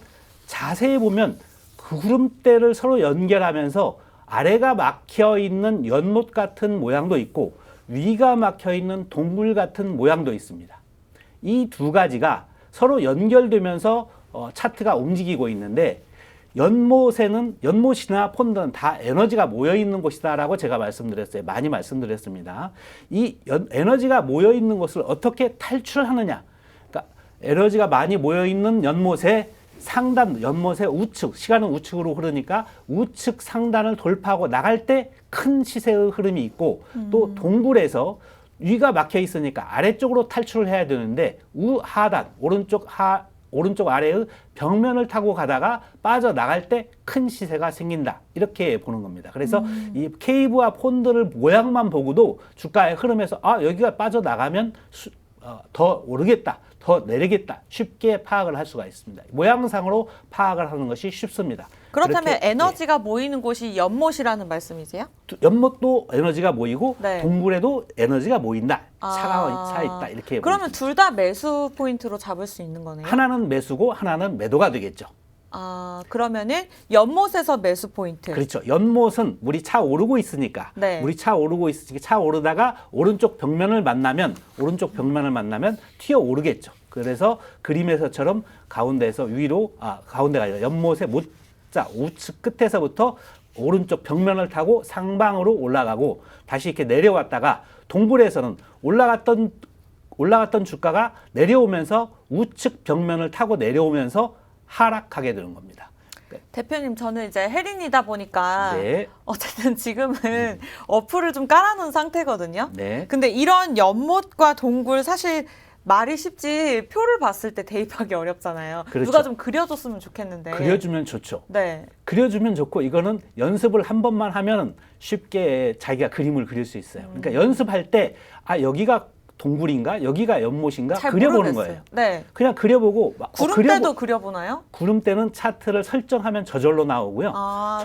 자세히 보면 구름대를 서로 연결하면서 아래가 막혀 있는 연못 같은 모양도 있고 위가 막혀 있는 동굴 같은 모양도 있습니다. 이 두 가지가 서로 연결되면서 차트가 움직이고 있는데 연못이나 폰드는 다 에너지가 모여 있는 곳이다라고 제가 말씀드렸어요. 많이 말씀드렸습니다. 이 에너지가 모여 있는 곳을 어떻게 탈출하느냐? 그러니까 에너지가 많이 모여 있는 연못의 상단, 연못의 우측, 시간은 우측으로 흐르니까 우측 상단을 돌파하고 나갈 때 큰 시세의 흐름이 있고 또 동굴에서 위가 막혀 있으니까 아래쪽으로 탈출을 해야 되는데 우하단, 오른쪽 아래의 벽면을 타고 가다가 빠져나갈 때 큰 시세가 생긴다. 이렇게 보는 겁니다. 그래서 이 케이브와 폰드를 모양만 보고도 주가의 흐름에서 여기가 빠져나가면 더 오르겠다. 더 내리겠다. 쉽게 파악을 할 수가 있습니다. 모양상으로 파악을 하는 것이 쉽습니다. 그렇다면 그렇게, 에너지가 모이는 곳이 연못이라는 말씀이세요? 연못도 에너지가 모이고 네. 동굴에도 에너지가 모인다. 차 있다. 이렇게 그러면 둘 다 매수 포인트로 잡을 수 있는 거네요? 하나는 매수고 하나는 매도가 되겠죠. 그러면은 연못에서 매수 포인트. 그렇죠. 연못은 물이 차 오르고 있으니까 네. 물이 차 오르다가 오른쪽 벽면을 만나면 튀어 오르겠죠. 그래서 그림에서처럼 가운데에서 위로 가운데가 아니라 연못의 못자 우측 끝에서부터 오른쪽 벽면을 타고 상방으로 올라가고 다시 이렇게 내려왔다가 동굴에서는 올라갔던 주가가 내려오면서 우측 벽면을 타고 내려오면서 하락하게 되는 겁니다. 네. 대표님, 저는 이제 혜린이다 보니까 네. 어쨌든 지금은 어플을 좀 깔아놓은 상태거든요. 네. 근데 이런 연못과 동굴 사실 말이 쉽지 표를 봤을 때 대입하기 어렵잖아요. 그렇죠. 누가 좀 그려줬으면 좋겠는데. 그려주면 좋죠. 네. 그려주면 좋고 이거는 연습을 한 번만 하면 쉽게 자기가 그림을 그릴 수 있어요. 그러니까 연습할 때 여기가 동굴인가 여기가 연못인가 잘 그려보는 모르겠어요. 거예요. 네. 그냥 그려보고 구름대도 그려보나요? 구름대는 차트를 설정하면 저절로 나오고요.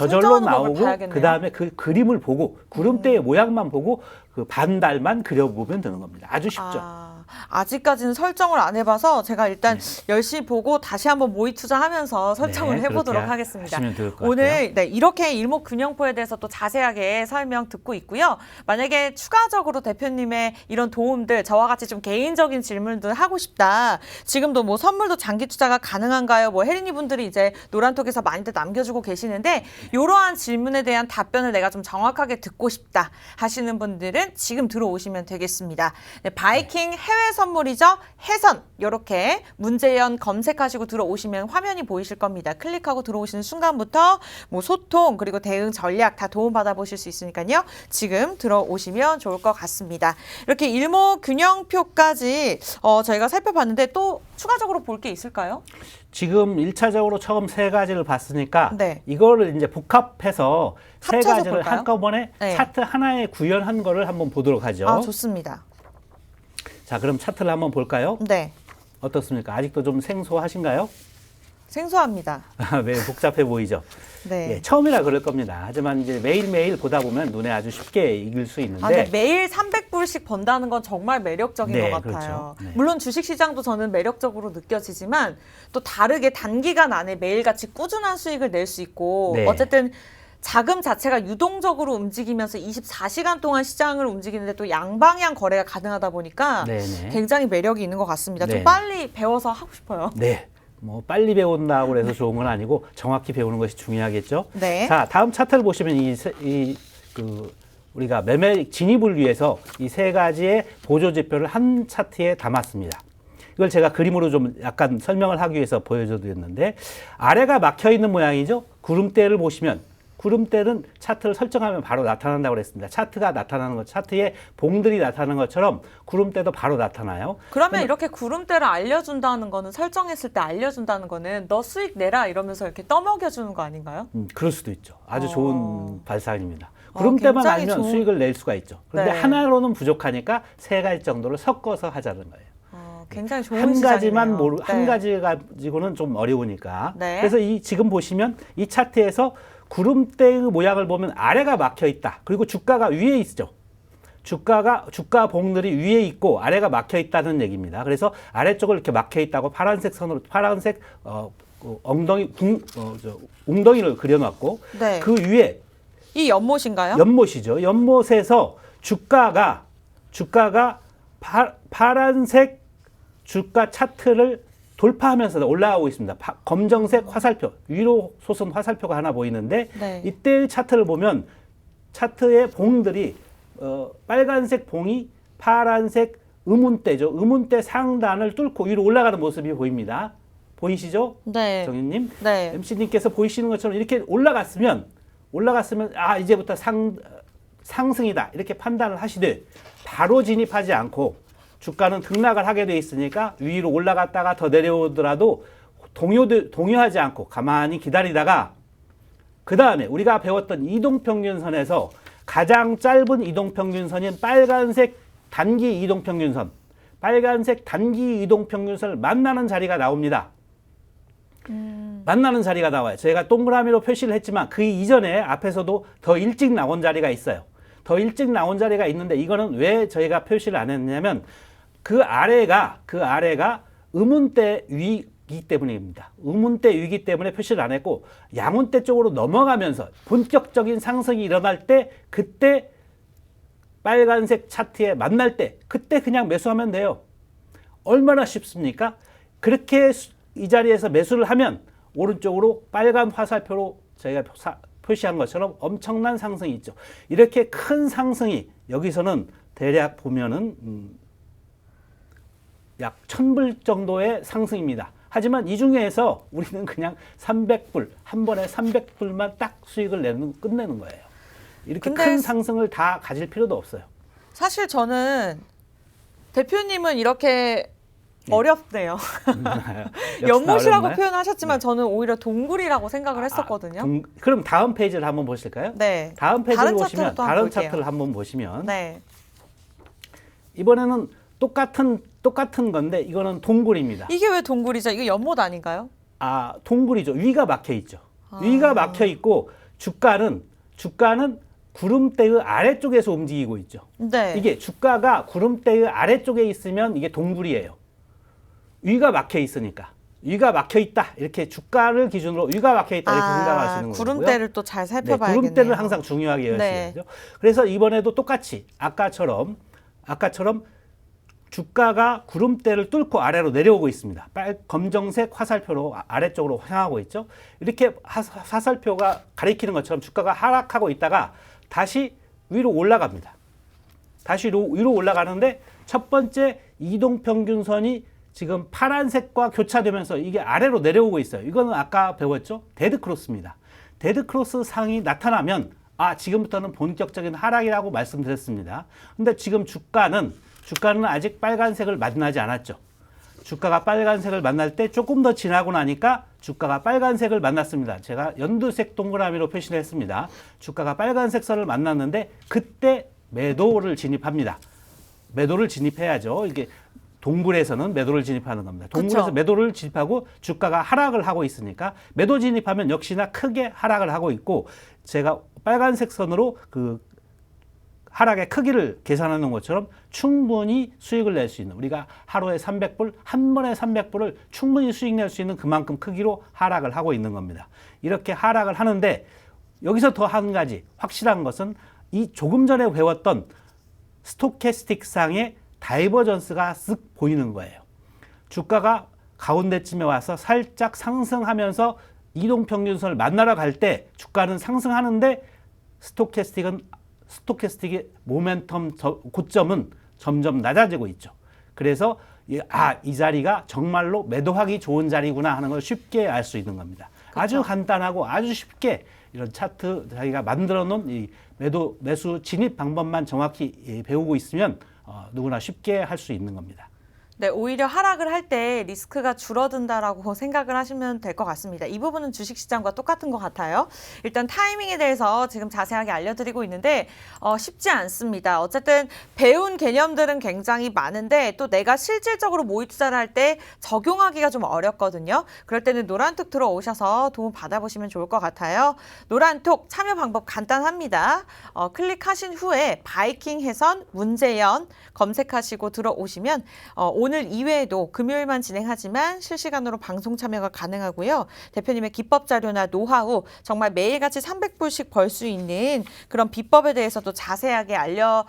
저절로 설정하는 법을 나오고 봐야겠네요. 그 다음에 그 그림을 보고 구름대의 모양만 보고 그 반달만 그려보면 되는 겁니다. 아주 쉽죠. 아직까지는 설정을 안 해봐서 제가 일단 열심히 보고 다시 한번 모의 투자하면서 설정을 해보도록 하겠습니다. 하시면 좋을 것 같아요. 오늘 이렇게 일목균형포에 대해서 또 자세하게 설명 듣고 있고요. 만약에 추가적으로 대표님의 이런 도움들 저와 같이 좀 개인적인 질문들 하고 싶다. 지금도 뭐 선물도 장기 투자가 가능한가요? 뭐 혜린이 분들이 이제 노란톡에서 많이들 남겨주고 계시는데 이러한 질문에 대한 답변을 내가 좀 정확하게 듣고 싶다 하시는 분들은 지금 들어오시면 되겠습니다. 네, 바이킹 해외 선물이죠. 해선 이렇게 문제연 검색하시고 들어오시면 화면이 보이실 겁니다. 클릭하고 들어오시는 순간부터 뭐 소통 그리고 대응 전략 다 도움받아 보실 수 있으니까요. 지금 들어오시면 좋을 것 같습니다. 이렇게 일목균형표까지 저희가 살펴봤는데 또 추가적으로 볼 게 있을까요? 지금 1차적으로 처음 세 가지를 봤으니까 네. 이거를 이제 복합해서 세 합쳐서 가지를 볼까요? 한꺼번에 네. 차트 하나에 구현한 거를 한번 보도록 하죠. 좋습니다. 자, 그럼 차트를 한번 볼까요? 네. 어떻습니까? 아직도 좀 생소하신가요? 생소합니다. 네, 복잡해 보이죠? 네. 예, 처음이라 그럴 겁니다. 하지만 이제 매일매일 보다 보면 눈에 아주 쉽게 익을 수 있는데 근데 매일 300불씩 번다는 건 정말 매력적인 네, 것 같아요. 그렇죠. 네. 물론 주식시장도 저는 매력적으로 느껴지지만 또 다르게 단기간 안에 매일같이 꾸준한 수익을 낼 수 있고 네. 어쨌든 자금 자체가 유동적으로 움직이면서 24시간 동안 시장을 움직이는데 또 양방향 거래가 가능하다 보니까 네네. 굉장히 매력이 있는 것 같습니다. 좀 네. 빨리 배워서 하고 싶어요. 네. 뭐 빨리 배운다고 해서 좋은 건 아니고 정확히 배우는 것이 중요하겠죠. 네. 자, 다음 차트를 보시면 우리가 매매 진입을 위해서 이 세 가지의 보조 지표를 한 차트에 담았습니다. 이걸 제가 그림으로 좀 약간 설명을 하기 위해서 보여드렸는데 아래가 막혀 있는 모양이죠. 구름대를 보시면 구름대는 차트를 설정하면 바로 나타난다고 그랬습니다. 차트가 나타나는 것, 차트에 봉들이 나타나는 것처럼 구름대도 바로 나타나요. 그러면 이렇게 구름대를 알려준다는 거는 설정했을 때 알려준다는 거는 너 수익 내라 이러면서 이렇게 떠먹여주는 거 아닌가요? 그럴 수도 있죠. 아주 좋은 발상입니다. 구름대만 굉장히 알면 좋은- 수익을 낼 수가 있죠. 그런데 네. 하나로는 부족하니까 세 가지 정도를 섞어서 하자는 거예요. 굉장히 좋은 한 가지만 시장이네요. 한 가지 가지고는 좀 어려우니까. 네. 그래서 지금 보시면 이 차트에서 구름대의 모양을 보면 아래가 막혀 있다. 그리고 주가가 위에 있죠. 주가 봉들이 위에 있고 아래가 막혀 있다는 얘기입니다. 그래서 아래쪽을 이렇게 막혀 있다고 파란색 웅덩이를 그려놨고 네. 그 위에 이 연못인가요? 연못이죠. 연못에서 주가가 파란색 주가 차트를 돌파하면서 올라가고 있습니다. 검정색 화살표, 위로 솟은 화살표가 하나 보이는데 네. 이때 차트를 보면 차트의 봉들이 빨간색 봉이 파란색 음운대죠. 음운대 상단을 뚫고 위로 올라가는 모습이 보입니다. 보이시죠? 네. 정윤님? 네. MC님께서 보이시는 것처럼 이렇게 올라갔으면 이제부터 상승이다 이렇게 판단을 하시되 바로 진입하지 않고 주가는 등락을 하게 돼 있으니까 위로 올라갔다가 더 내려오더라도 동요하지 않고 가만히 기다리다가 그 다음에 우리가 배웠던 이동평균선에서 가장 짧은 이동평균선인 빨간색 단기 이동평균선을 만나는 자리가 나옵니다. 만나는 자리가 나와요. 저희가 동그라미로 표시를 했지만 그 이전에 앞에서도 더 일찍 나온 자리가 있어요. 더 일찍 나온 자리가 있는데 이거는 왜 저희가 표시를 안 했냐면 그 아래가 음운대 위이기 때문입니다. 음운대 위이기 때문에 표시를 안 했고 양운대 쪽으로 넘어가면서 본격적인 상승이 일어날 때 그때 빨간색 차트에 만날 때 그때 그냥 매수하면 돼요. 얼마나 쉽습니까? 그렇게 이 자리에서 매수를 하면 오른쪽으로 빨간 화살표로 저희가 표시한 것처럼 엄청난 상승이 있죠. 이렇게 큰 상승이 여기서는 대략 보면은 약 1,000불 정도의 상승입니다. 하지만 이 중에서 우리는 그냥 300불, 한 번에 300불만 딱 수익을 끝내는 거예요. 이렇게 큰 상승을 다 가질 필요도 없어요. 사실 저는 대표님은 이렇게 어렵네요. 연못이라고 표현하셨지만 저는 오히려 동굴이라고 생각을 했었거든요. 그럼 다음 페이지를 한번 보실까요? 네. 다음 페이지를 보시면 다른 볼게요. 차트를 한번 보시면 네. 이번에는 똑같은 건데 이거는 동굴입니다. 이게 왜 동굴이죠? 이거 연못 아닌가요? 동굴이죠. 위가 막혀 있죠. 위가 막혀 있고 주가는 구름대의 아래쪽에서 움직이고 있죠. 네. 이게 주가가 구름대의 아래쪽에 있으면 이게 동굴이에요. 위가 막혀 있으니까. 위가 막혀 있다. 이렇게 주가를 기준으로 위가 막혀 있다. 이렇게 생각하시는 거고요. 구름대를 또 잘 살펴봐야겠네요. 구름대를 항상 중요하게 여기셔야죠. 그래서 이번에도 똑같이 아까처럼 주가가 구름대를 뚫고 아래로 내려오고 있습니다. 검정색 화살표로 아래쪽으로 향하고 있죠. 이렇게 화살표가 가리키는 것처럼 주가가 하락하고 있다가 다시 위로 올라갑니다. 다시 위로 올라가는데 첫 번째 이동평균선이 지금 파란색과 교차되면서 이게 아래로 내려오고 있어요. 이거는 아까 배웠죠? 데드크로스입니다. 데드크로스 상이 나타나면 지금부터는 본격적인 하락이라고 말씀드렸습니다. 근데 지금 주가는 아직 빨간색을 만나지 않았죠. 주가가 빨간색을 만날 때 조금 더 지나고 나니까 주가가 빨간색을 만났습니다. 제가 연두색 동그라미로 표시를 했습니다. 주가가 빨간색 선을 만났는데 그때 매도를 진입합니다. 매도를 진입해야죠. 이게 동굴에서는 매도를 진입하는 겁니다. 동굴에서 매도를 진입하고 주가가 하락을 하고 있으니까 매도 진입하면 역시나 크게 하락을 하고 있고 제가 빨간색 선으로 그 하락의 크기를 계산하는 것처럼 충분히 수익을 낼 수 있는 우리가 하루에 300불, 한 번에 300불을 충분히 수익 낼 수 있는 그만큼 크기로 하락을 하고 있는 겁니다. 이렇게 하락을 하는데 여기서 더 한 가지 확실한 것은 이 조금 전에 배웠던 스토캐스틱상의 다이버전스가 쓱 보이는 거예요. 주가가 가운데쯤에 와서 살짝 상승하면서 이동평균선을 만나러 갈 때 주가는 상승하는데 스토캐스틱의 모멘텀 고점은 점점 낮아지고 있죠. 그래서 이 자리가 정말로 매도하기 좋은 자리구나 하는 걸 쉽게 알 수 있는 겁니다. 아주 간단하고 아주 쉽게 이런 차트 자기가 만들어 놓은 이 매수 진입 방법만 정확히 배우고 있으면 누구나 쉽게 할 수 있는 겁니다. 네, 오히려 하락을 할 때 리스크가 줄어든다라고 생각을 하시면 될 것 같습니다. 이 부분은 주식시장과 똑같은 것 같아요. 일단 타이밍에 대해서 지금 자세하게 알려드리고 있는데 쉽지 않습니다. 어쨌든 배운 개념들은 굉장히 많은데 또 내가 실질적으로 모의 투자를 할 때 적용하기가 좀 어렵거든요. 그럴 때는 노란톡 들어오셔서 도움 받아보시면 좋을 것 같아요. 노란톡 참여 방법 간단합니다. 클릭하신 후에 바이킹 해선 문재연 검색하시고 들어오시면 오늘 이외에도 금요일만 진행하지만 실시간으로 방송 참여가 가능하고요. 대표님의 기법 자료나 노하우 정말 매일같이 300불씩 벌 수 있는 그런 비법에 대해서도 자세하게 알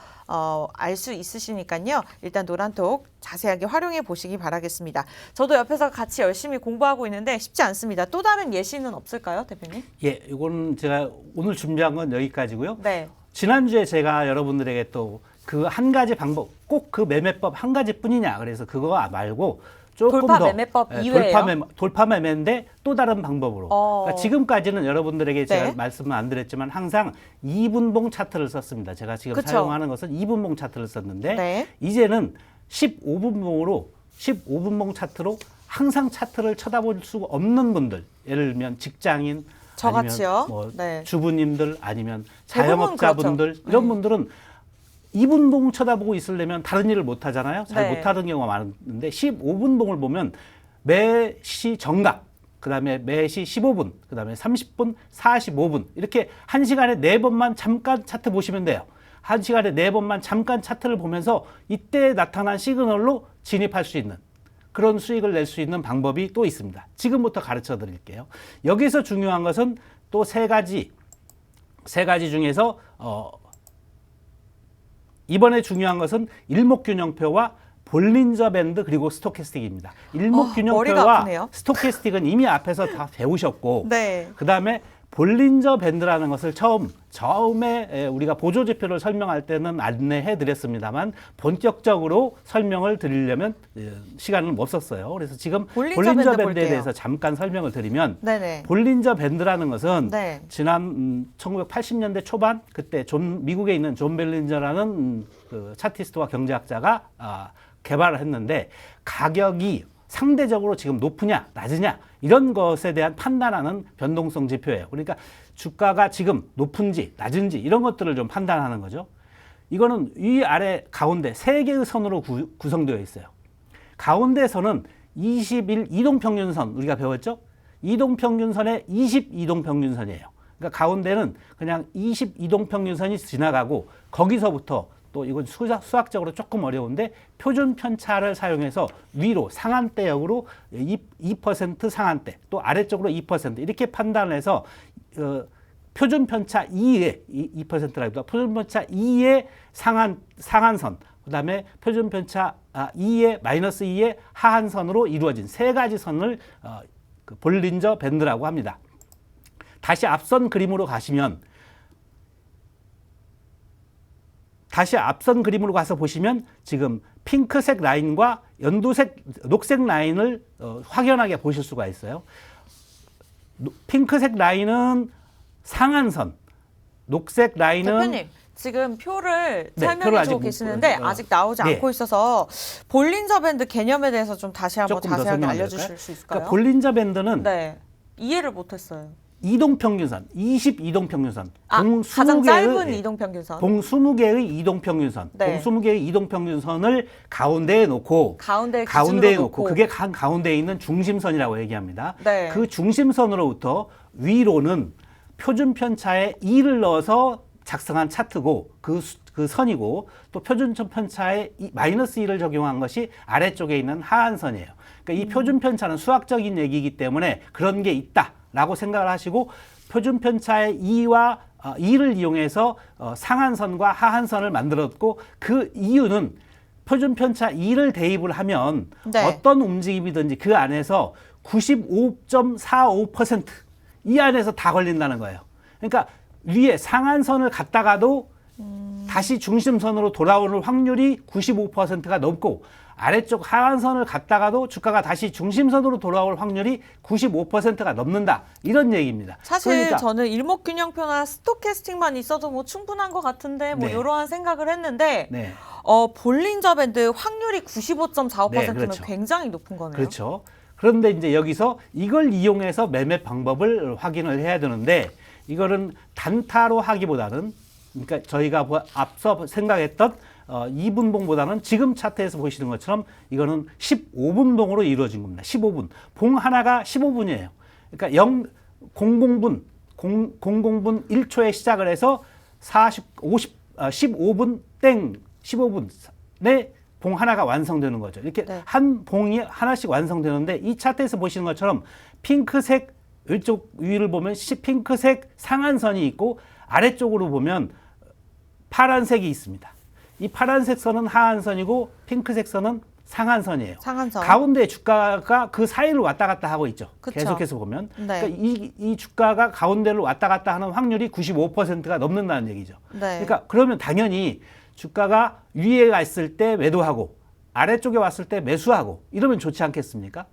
수 있으시니까요. 일단 노란톡 자세하게 활용해 보시기 바라겠습니다. 저도 옆에서 같이 열심히 공부하고 있는데 쉽지 않습니다. 또 다른 예시는 없을까요, 대표님? 예, 이거는 제가 오늘 준비한 건 여기까지고요. 네. 지난주에 제가 여러분들에게 또 그 한 가지 방법, 꼭 그 매매법 한 가지뿐이냐, 그래서 그거 말고 조금 돌파 더 매매법 이외에요? 돌파 매매인데 또 다른 방법으로. 그러니까 지금까지는 여러분들에게 제가 네. 말씀은 안 드렸지만 항상 2분봉 차트를 썼습니다. 제가 지금 그쵸. 사용하는 것은 2분봉 차트를 썼는데 네. 이제는 15분봉 차트로 항상 차트를 쳐다볼 수가 없는 분들, 예를 들면 직장인, 저같이요? 아니면 뭐 네. 주부님들, 아니면 대부분 자영업자분들 그렇죠. 이런 분들은 2분봉 쳐다보고 있으려면 다른 일을 못 하잖아요. 잘 네. 못하는 경우가 많은데 15분봉을 보면 매시 정각, 그다음에 매시 15분, 그다음에 30분, 45분 이렇게 1시간에 4번만 잠깐 차트 보시면 돼요. 1시간에 4번만 잠깐 차트를 보면서 이때 나타난 시그널로 진입할 수 있는 그런 수익을 낼 수 있는 방법이 또 있습니다. 지금부터 가르쳐 드릴게요. 여기서 중요한 것은 또 세 가지 중에서 이번에 중요한 것은 일목균형표와 볼린저 밴드 그리고 스토캐스틱입니다. 머리가 일목균형표와 아프네요. 스토캐스틱은 이미 앞에서 다 배우셨고 네. 그다음에 볼린저 밴드라는 것을 처음에 우리가 보조지표를 설명할 때는 안내해 드렸습니다만 본격적으로 설명을 드리려면 시간은 없었어요. 그래서 지금 볼린저 볼린저 밴드 밴드에 볼게요. 대해서 잠깐 설명을 드리면 네네. 볼린저 밴드라는 것은 네. 지난 1980년대 초반 그때 미국에 있는 존 볼린저라는 그 차티스트와 경제학자가 개발을 했는데 가격이 상대적으로 지금 높으냐 낮으냐 이런 것에 대한 판단하는 변동성 지표예요. 그러니까 주가가 지금 높은지 낮은지 이런 것들을 좀 판단하는 거죠. 이거는 위 아래 가운데 세 개의 선으로 구성되어 있어요. 가운데 선은 21 이동평균선 우리가 배웠죠? 이동평균선의 20 이동평균선이에요. 그러니까 가운데는 그냥 20 이동평균선이 지나가고 거기서부터 또 이건 수학적으로 조금 어려운데 표준 편차를 사용해서 위로 상한대역으로 2% 상한대 또 아래쪽으로 2% 이렇게 판단을 해서 표준 편차 이외 2%라기보다 표준 편차 이외 상한선 그다음에 표준 편차 이외 마이너스 2의 하한선으로 이루어진 세 가지 선을 그 볼린저 밴드라고 합니다. 다시 앞선 그림으로 가시면 다시 앞선 그림으로 가서 보시면 지금 핑크색 라인과 녹색 라인을 확연하게 보실 수가 있어요. 핑크색 라인은 상한선, 녹색 라인은 대표님 지금 표를 네, 설명해 표를 주고 아직 계시는데 아직 나오지 네. 않고 있어서 볼린저 밴드 개념에 대해서 좀 다시 한번 조금 더 자세하게 설명을 알려주실 드릴까요? 수 있을까요? 그러니까 볼린저 밴드는 네. 이해를 못했어요. 이동평균선, 20 이동평균선, 가장 짧은 이동평균선. 봉 20개의 이동평균선, 네. 봉 20개의 이동평균선을 가운데에 놓고 가운데에 놓고 그게 가운데에 있는 중심선이라고 얘기합니다. 네. 그 중심선으로부터 위로는 표준 편차에 2를 넣어서 작성한 차트고 그 선이고 또 표준 편차에 마이너스 2를 적용한 것이 아래쪽에 있는 하한선이에요. 그러니까 이 표준 편차는 수학적인 얘기이기 때문에 그런 게 있다라고 생각을 하시고 표준 편차의 2와 2를 이용해서 상한선과 하한선을 만들었고 그 이유는 표준 편차 2를 대입을 하면 네. 어떤 움직임이든지 그 안에서 95.45% 이 안에서 다 걸린다는 거예요. 그러니까 위에 상한선을 갔다가도 다시 중심선으로 돌아오는 확률이 95%가 넘고 아래쪽 하한선을 갔다가도 주가가 다시 중심선으로 돌아올 확률이 95%가 넘는다. 이런 얘기입니다. 사실 그러니까 저는 일목균형표나 스토캐스틱만 있어도 뭐 충분한 것 같은데 뭐 네. 이러한 생각을 했는데 네. 볼린저 밴드 확률이 95.45%면 네, 그렇죠. 굉장히 높은 거네요. 그렇죠. 그런데 이제 여기서 이걸 이용해서 매매 방법을 확인을 해야 되는데 이거는 단타로 하기보다는 그러니까 저희가 앞서 생각했던 2분봉보다는 지금 차트에서 보시는 것처럼 이거는 15분봉으로 이루어진 겁니다. 15분. 봉 하나가 15분이에요. 그러니까 00분 1초에 시작을 해서 15분 땡 15분에 봉 하나가 완성되는 거죠. 이렇게 네. 한 봉이 하나씩 완성되는데 이 차트에서 보시는 것처럼 핑크색 이쪽 위를 보면 핑크색 상한선이 있고 아래쪽으로 보면 파란색이 있습니다. 이 파란색 선은 하한선이고 핑크색 선은 상한선이에요. 상한선. 가운데 주가가 그 사이를 왔다 갔다 하고 있죠. 그쵸. 계속해서 보면. 네. 그러니까 이 주가가 가운데를 왔다 갔다 하는 확률이 95%가 넘는다는 얘기죠. 네. 그러니까 그러면 당연히 주가가 위에 갔을 때 매도하고 아래쪽에 왔을 때 매수하고 이러면 좋지 않겠습니까?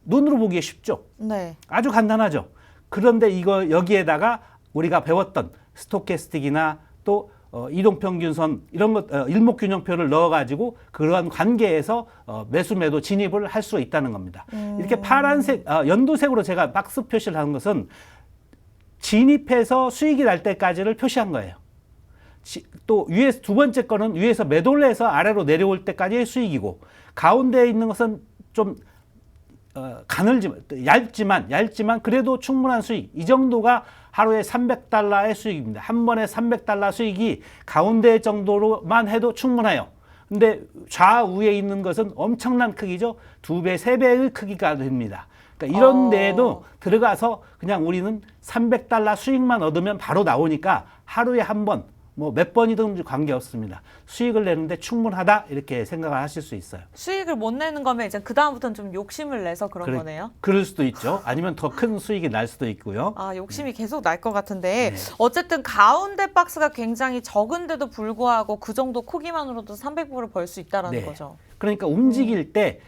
눈으로 보기에 쉽죠. 네. 아주 간단하죠. 그런데 이거 여기에다가 우리가 배웠던 스토캐스틱이나 또 이동평균선 이런 것 일목균형표를 넣어가지고 그러한 관계에서 매수 매도 진입을 할 수 있다는 겁니다. 이렇게 파란색 연두색으로 제가 박스 표시를 한 것은 진입해서 수익이 날 때까지를 표시한 거예요. 또 위에서 두 번째 거는 위에서 매도를 해서 아래로 내려올 때까지의 수익이고 가운데에 있는 것은 좀 얇지만 그래도 충분한 수익. 이 정도가 하루에 300달러의 수익입니다. 한 번에 300달러 수익이 가운데 정도로만 해도 충분해요. 근데 좌우에 있는 것은 엄청난 크기죠. 2배, 3배의 크기가 됩니다. 그러니까 이런 데에도 들어가서 그냥 우리는 300달러 수익만 얻으면 바로 나오니까 하루에 한 번, 뭐 몇 번이든 관계없습니다. 수익을 내는데 충분하다 이렇게 생각을 하실 수 있어요. 수익을 못 내는 거면 이제 그 다음부터는 좀 욕심을 내서 그런 거네요. 그럴 수도 있죠. 아니면 더 큰 수익이 날 수도 있고요. 아, 욕심이 계속 날 것 같은데 네. 어쨌든 가운데 박스가 굉장히 적은데도 불구하고 그 정도 크기만으로도 300불을 벌 수 있다라는 네. 거죠. 그러니까 움직일 때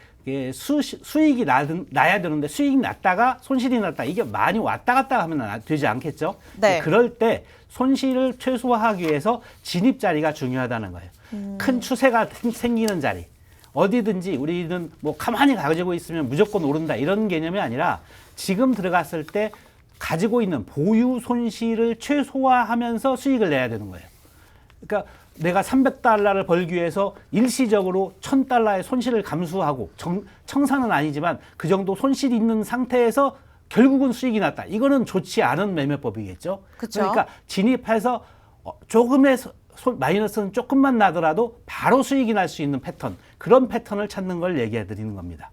수익이 나야 되는데 수익이 났다가 손실이 났다. 이게 많이 왔다 갔다 하면 되지 않겠죠? 네. 그럴 때 손실을 최소화하기 위해서 진입 자리가 중요하다는 거예요. 큰 추세가 생기는 자리. 어디든지 우리는 뭐 가만히 가지고 있으면 무조건 오른다 이런 개념이 아니라 지금 들어갔을 때 가지고 있는 보유 손실을 최소화하면서 수익을 내야 되는 거예요. 그러니까 내가 300달러를 벌기 위해서 일시적으로 1000달러의 손실을 감수하고 청산은 아니지만 그 정도 손실이 있는 상태에서 결국은 수익이 났다. 이거는 좋지 않은 매매법이겠죠. 그쵸? 그러니까 진입해서 조금의 마이너스는 조금만 나더라도 바로 수익이 날 수 있는 패턴, 그런 패턴을 찾는 걸 얘기해 드리는 겁니다.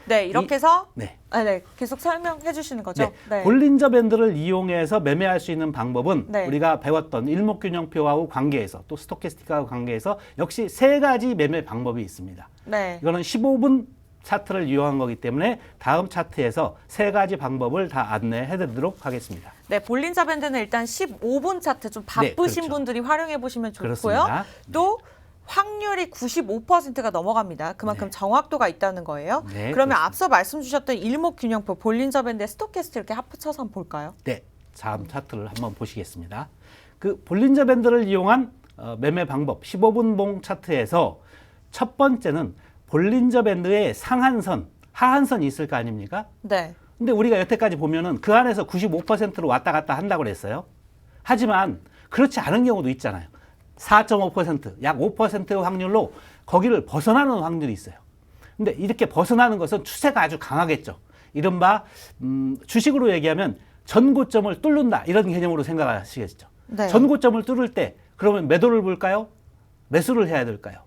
네, 이렇게 해서 네. 네, 계속 설명해 주시는 거죠. 네. 볼린저 밴드를 이용해서 매매할 수 있는 방법은 네. 우리가 배웠던 일목균형표하고 관계에서 또 스토캐스틱하고 관계에서 역시 세 가지 매매 방법이 있습니다. 네. 이거는 15분 차트를 이용한 거기 때문에 다음 차트에서 세 가지 방법을 다 안내해 드리도록 하겠습니다. 네, 볼린저 밴드는 일단 15분 차트 좀 바쁘신 그렇죠. 분들이 활용해 보시면 좋고요. 그렇습니다. 또 확률이 95%가 넘어갑니다. 그만큼 네. 정확도가 있다는 거예요. 네, 그러면 그렇습니다. 앞서 말씀 주셨던 일목균형표, 볼린저 밴드의 스토캐스틱 이렇게 합쳐서 한번 볼까요? 네, 다음 차트를 한번 보시겠습니다. 그 볼린저 밴드를 이용한 매매 방법 15분 봉 차트에서 첫 번째는 볼린저 밴드의 상한선, 하한선이 있을 거 아닙니까? 네. 근데 우리가 여태까지 보면은 그 안에서 95%로 왔다 갔다 한다고 그랬어요. 하지만 그렇지 않은 경우도 있잖아요. 4.5%, 약 5%의 확률로 거기를 벗어나는 확률이 있어요. 근데 이렇게 벗어나는 것은 추세가 아주 강하겠죠. 이른바 주식으로 얘기하면 전고점을 뚫는다 이런 개념으로 생각하시겠죠. 네. 전고점을 뚫을 때 그러면 매도를 볼까요? 매수를 해야 될까요?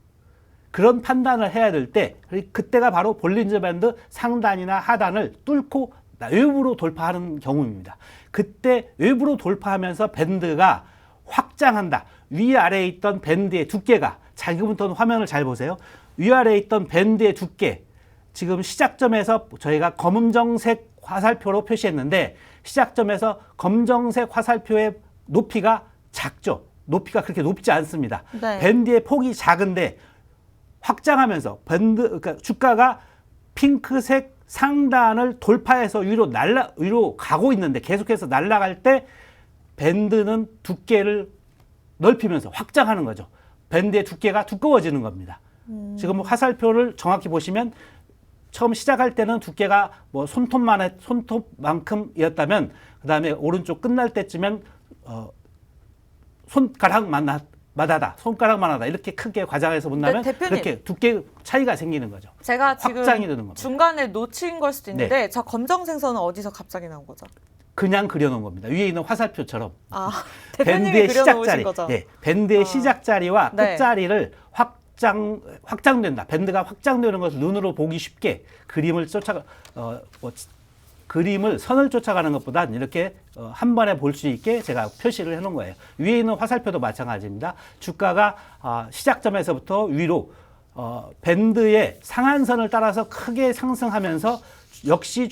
그런 판단을 해야 될 때 그때가 바로 볼린저 밴드 상단이나 하단을 뚫고 외부로 돌파하는 경우입니다. 그때 외부로 돌파하면서 밴드가 확장한다. 위아래에 있던 밴드의 두께가, 지금부터 화면을 잘 보세요. 위아래에 있던 밴드의 두께, 지금 시작점에서 저희가 검정색 화살표로 표시했는데 시작점에서 검정색 화살표의 높이가 작죠. 높이가 그렇게 높지 않습니다. 네. 밴드의 폭이 작은데 확장하면서 그러니까 주가가 핑크색 상단을 돌파해서 위로 가고 있는데 계속해서 날아갈 때 밴드는 두께를 넓히면서 확장하는 거죠. 밴드의 두께가 두꺼워지는 겁니다. 지금 화살표를 정확히 보시면 처음 시작할 때는 두께가 뭐 손톱만큼이었다면 그 다음에 오른쪽 끝날 때쯤엔 손가락만 하다 이렇게 크게 과장해서 본다면 네, 대표님. 그렇게 두께 차이가 생기는 거죠. 제가 지금 확장이 되는 겁니다. 중간에 놓친 걸 수도 있는데 저 검정색 선은 어디서 갑자기 나온 거죠? 그냥 그려놓은 겁니다. 위에 있는 화살표처럼 아, 대표님이 밴드의 그려놓으신 시작 자리, 거죠? 밴드의 시작 자리와 네. 끝 자리를 확장된다. 밴드가 확장되는 것을 눈으로 보기 쉽게 그림을 선을 쫓아가는 것보단 이렇게 한 번에 볼 수 있게 제가 표시를 해놓은 거예요. 위에 있는 화살표도 마찬가지입니다. 주가가 시작점에서부터 위로 밴드의 상한선을 따라서 크게 상승하면서 역시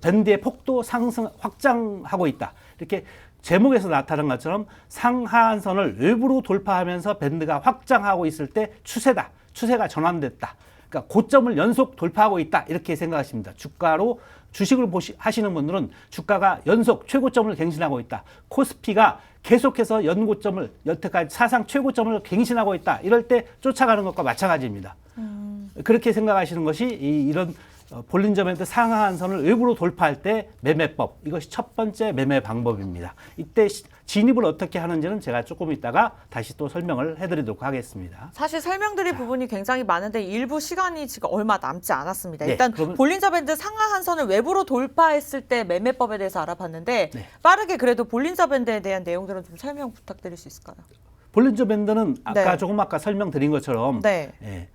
밴드의 폭도 확장하고 있다. 이렇게 제목에서 나타난 것처럼 상하한선을 외부로 돌파하면서 밴드가 확장하고 있을 때 추세다. 추세가 전환됐다. 그러니까 고점을 연속 돌파하고 있다. 이렇게 생각하십니다. 주식을 하시는 분들은 주가가 연속 최고점을 갱신하고 있다. 코스피가 계속해서 여태까지 사상 최고점을 갱신하고 있다. 이럴 때 쫓아가는 것과 마찬가지입니다. 그렇게 생각하시는 것이 이런 볼린저 밴드 상하한선을 외부로 돌파할 때 매매법, 이것이 첫 번째 매매 방법입니다. 이때 진입을 어떻게 하는지는 제가 조금 있다가 다시 또 설명을 해드리도록 하겠습니다. 사실 설명드릴 부분이 굉장히 많은데 일부 시간이 지금 얼마 남지 않았습니다. 네, 일단 그러면 볼린저 밴드 상하한선을 외부로 돌파했을 때 매매법에 대해서 알아봤는데 네. 빠르게 그래도 볼린저 밴드에 대한 내용들은 좀 설명 부탁드릴 수 있을까요? 볼린저 밴드는 네. 조금 아까 설명드린 것처럼 네. 예,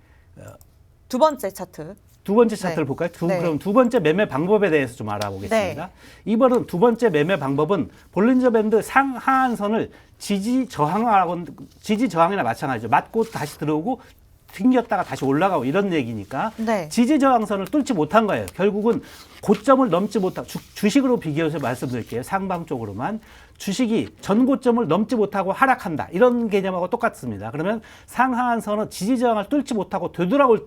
두 번째 차트. 두 번째 차트를 네. 볼까요? 네. 그럼 두 번째 매매 방법에 대해서 좀 알아보겠습니다. 네. 이번은 두 번째 매매 방법은 볼린저 밴드 상하한선을 지지 저항이나 마찬가지죠. 맞고 다시 들어오고 튕겼다가 다시 올라가고 이런 얘기니까 네. 지지 저항선을 뚫지 못한 거예요. 결국은 고점을 넘지 못하고 주식으로 비교해서 말씀드릴게요. 상방 쪽으로만. 주식이 전고점을 넘지 못하고 하락한다. 이런 개념하고 똑같습니다. 그러면 상하한선은 지지 저항을 뚫지 못하고 되돌아올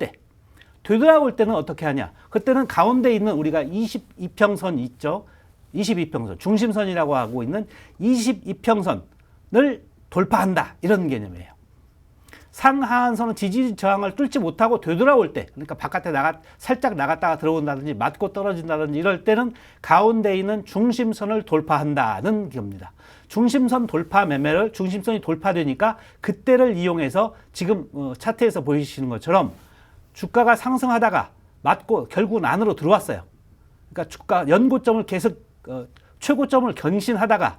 때는 어떻게 하냐? 그때는 가운데 있는 우리가 22평선 있죠. 22평선, 중심선이라고 하고 있는 22평선을 돌파한다. 이런 개념이에요. 상하한선은 지지 저항을 뚫지 못하고 되돌아올 때, 그러니까 바깥에 살짝 나갔다가 들어온다든지 맞고 떨어진다든지 이럴 때는 가운데 있는 중심선을 돌파한다는 겁니다. 중심선 돌파 매매를 중심선이 돌파되니까 그때를 이용해서 지금 차트에서 보이시는 것처럼 주가가 상승하다가 맞고 결국은 안으로 들어왔어요. 그러니까 주가 연고점을 계속 최고점을 갱신하다가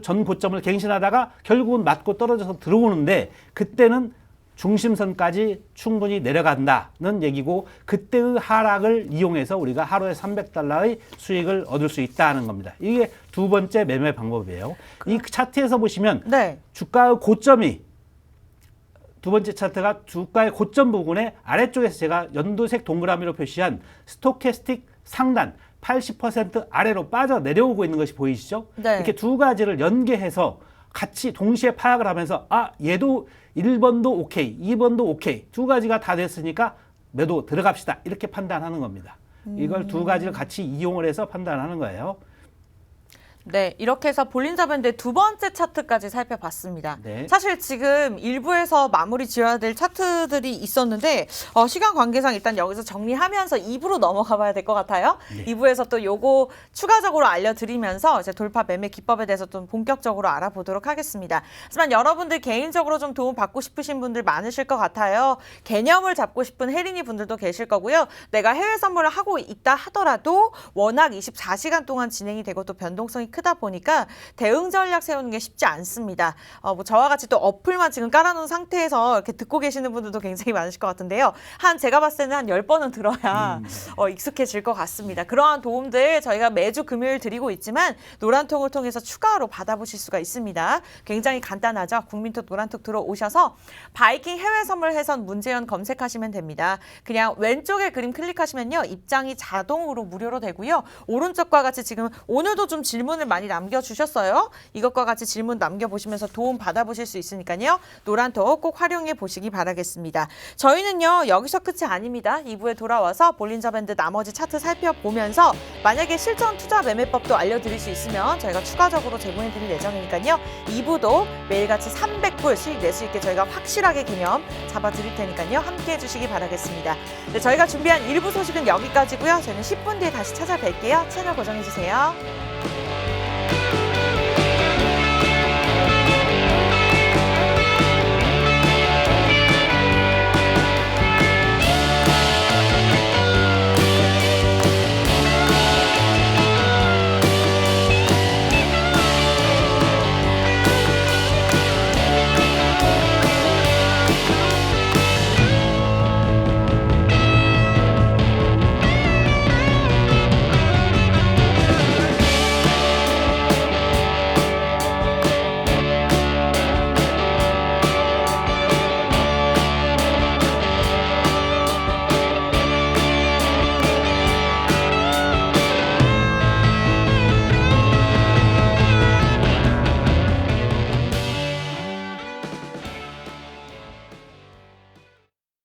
전 고점을 갱신하다가 결국은 맞고 떨어져서 들어오는데 그때는 중심선까지 충분히 내려간다는 얘기고 그때의 하락을 이용해서 우리가 하루에 $300의 수익을 얻을 수 있다는 겁니다. 이게 두 번째 매매 방법이에요. 이 차트에서 보시면 네. 주가의 고점이 두 번째 차트가 주가의 고점 부분에 아래쪽에서 제가 연두색 동그라미로 표시한 스토캐스틱 상단 80% 아래로 빠져 내려오고 있는 것이 보이시죠? 네. 이렇게 두 가지를 연계해서 같이 동시에 파악을 하면서 얘도 1번도 오케이, 2번도 오케이, 두 가지가 다 됐으니까 매도 들어갑시다. 이렇게 판단하는 겁니다. 이걸 두 가지를 같이 이용을 해서 판단하는 거예요. 네, 이렇게 해서 볼린저 밴드의 두 번째 차트까지 살펴봤습니다. 네. 사실 지금 1부에서 마무리 지어야 될 차트들이 있었는데 시간 관계상 일단 여기서 정리하면서 2부로 넘어가 봐야 될 것 같아요. 네. 2부에서 또 요거 추가적으로 알려드리면서 이제 돌파 매매 기법에 대해서 좀 본격적으로 알아보도록 하겠습니다. 하지만 여러분들 개인적으로 좀 도움 받고 싶으신 분들 많으실 것 같아요. 개념을 잡고 싶은 혜린이 분들도 계실 거고요. 내가 해외 선물을 하고 있다 하더라도 워낙 24시간 동안 진행이 되고 또 변동성이 크다 보니까 대응 전략 세우는 게 쉽지 않습니다. 뭐 저와 같이 또 어플만 지금 깔아놓은 상태에서 이렇게 듣고 계시는 분들도 굉장히 많으실 것 같은데요. 제가 봤을 때는 한 10번은 들어야 익숙해질 것 같습니다. 그러한 도움들 저희가 매주 금요일 드리고 있지만 노란통을 통해서 추가로 받아보실 수가 있습니다. 굉장히 간단하죠. 국민톡 노란톡 들어오셔서 바이킹 해외 선물 해선 문제연 검색하시면 됩니다. 그냥 왼쪽에 그림 클릭하시면요. 입장이 자동으로 무료로 되고요. 오른쪽과 같이 지금 오늘도 좀 질문을 많이 남겨주셨어요. 이것과 같이 질문 남겨보시면서 도움 받아보실 수 있으니까요. 노란톡 꼭 활용해 보시기 바라겠습니다. 저희는요. 여기서 끝이 아닙니다. 2부에 돌아와서 볼린저 밴드 나머지 차트 살펴보면서 만약에 실전 투자 매매법도 알려드릴 수 있으면 저희가 추가적으로 제공해 드릴 예정이니까요. 2부도 매일같이 300불 수익 낼 수 있게 저희가 확실하게 개념 잡아드릴 테니까요. 함께해 주시기 바라겠습니다. 네, 저희가 준비한 1부 소식은 여기까지고요. 저희는 10분 뒤에 다시 찾아뵐게요. 채널 고정해 주세요.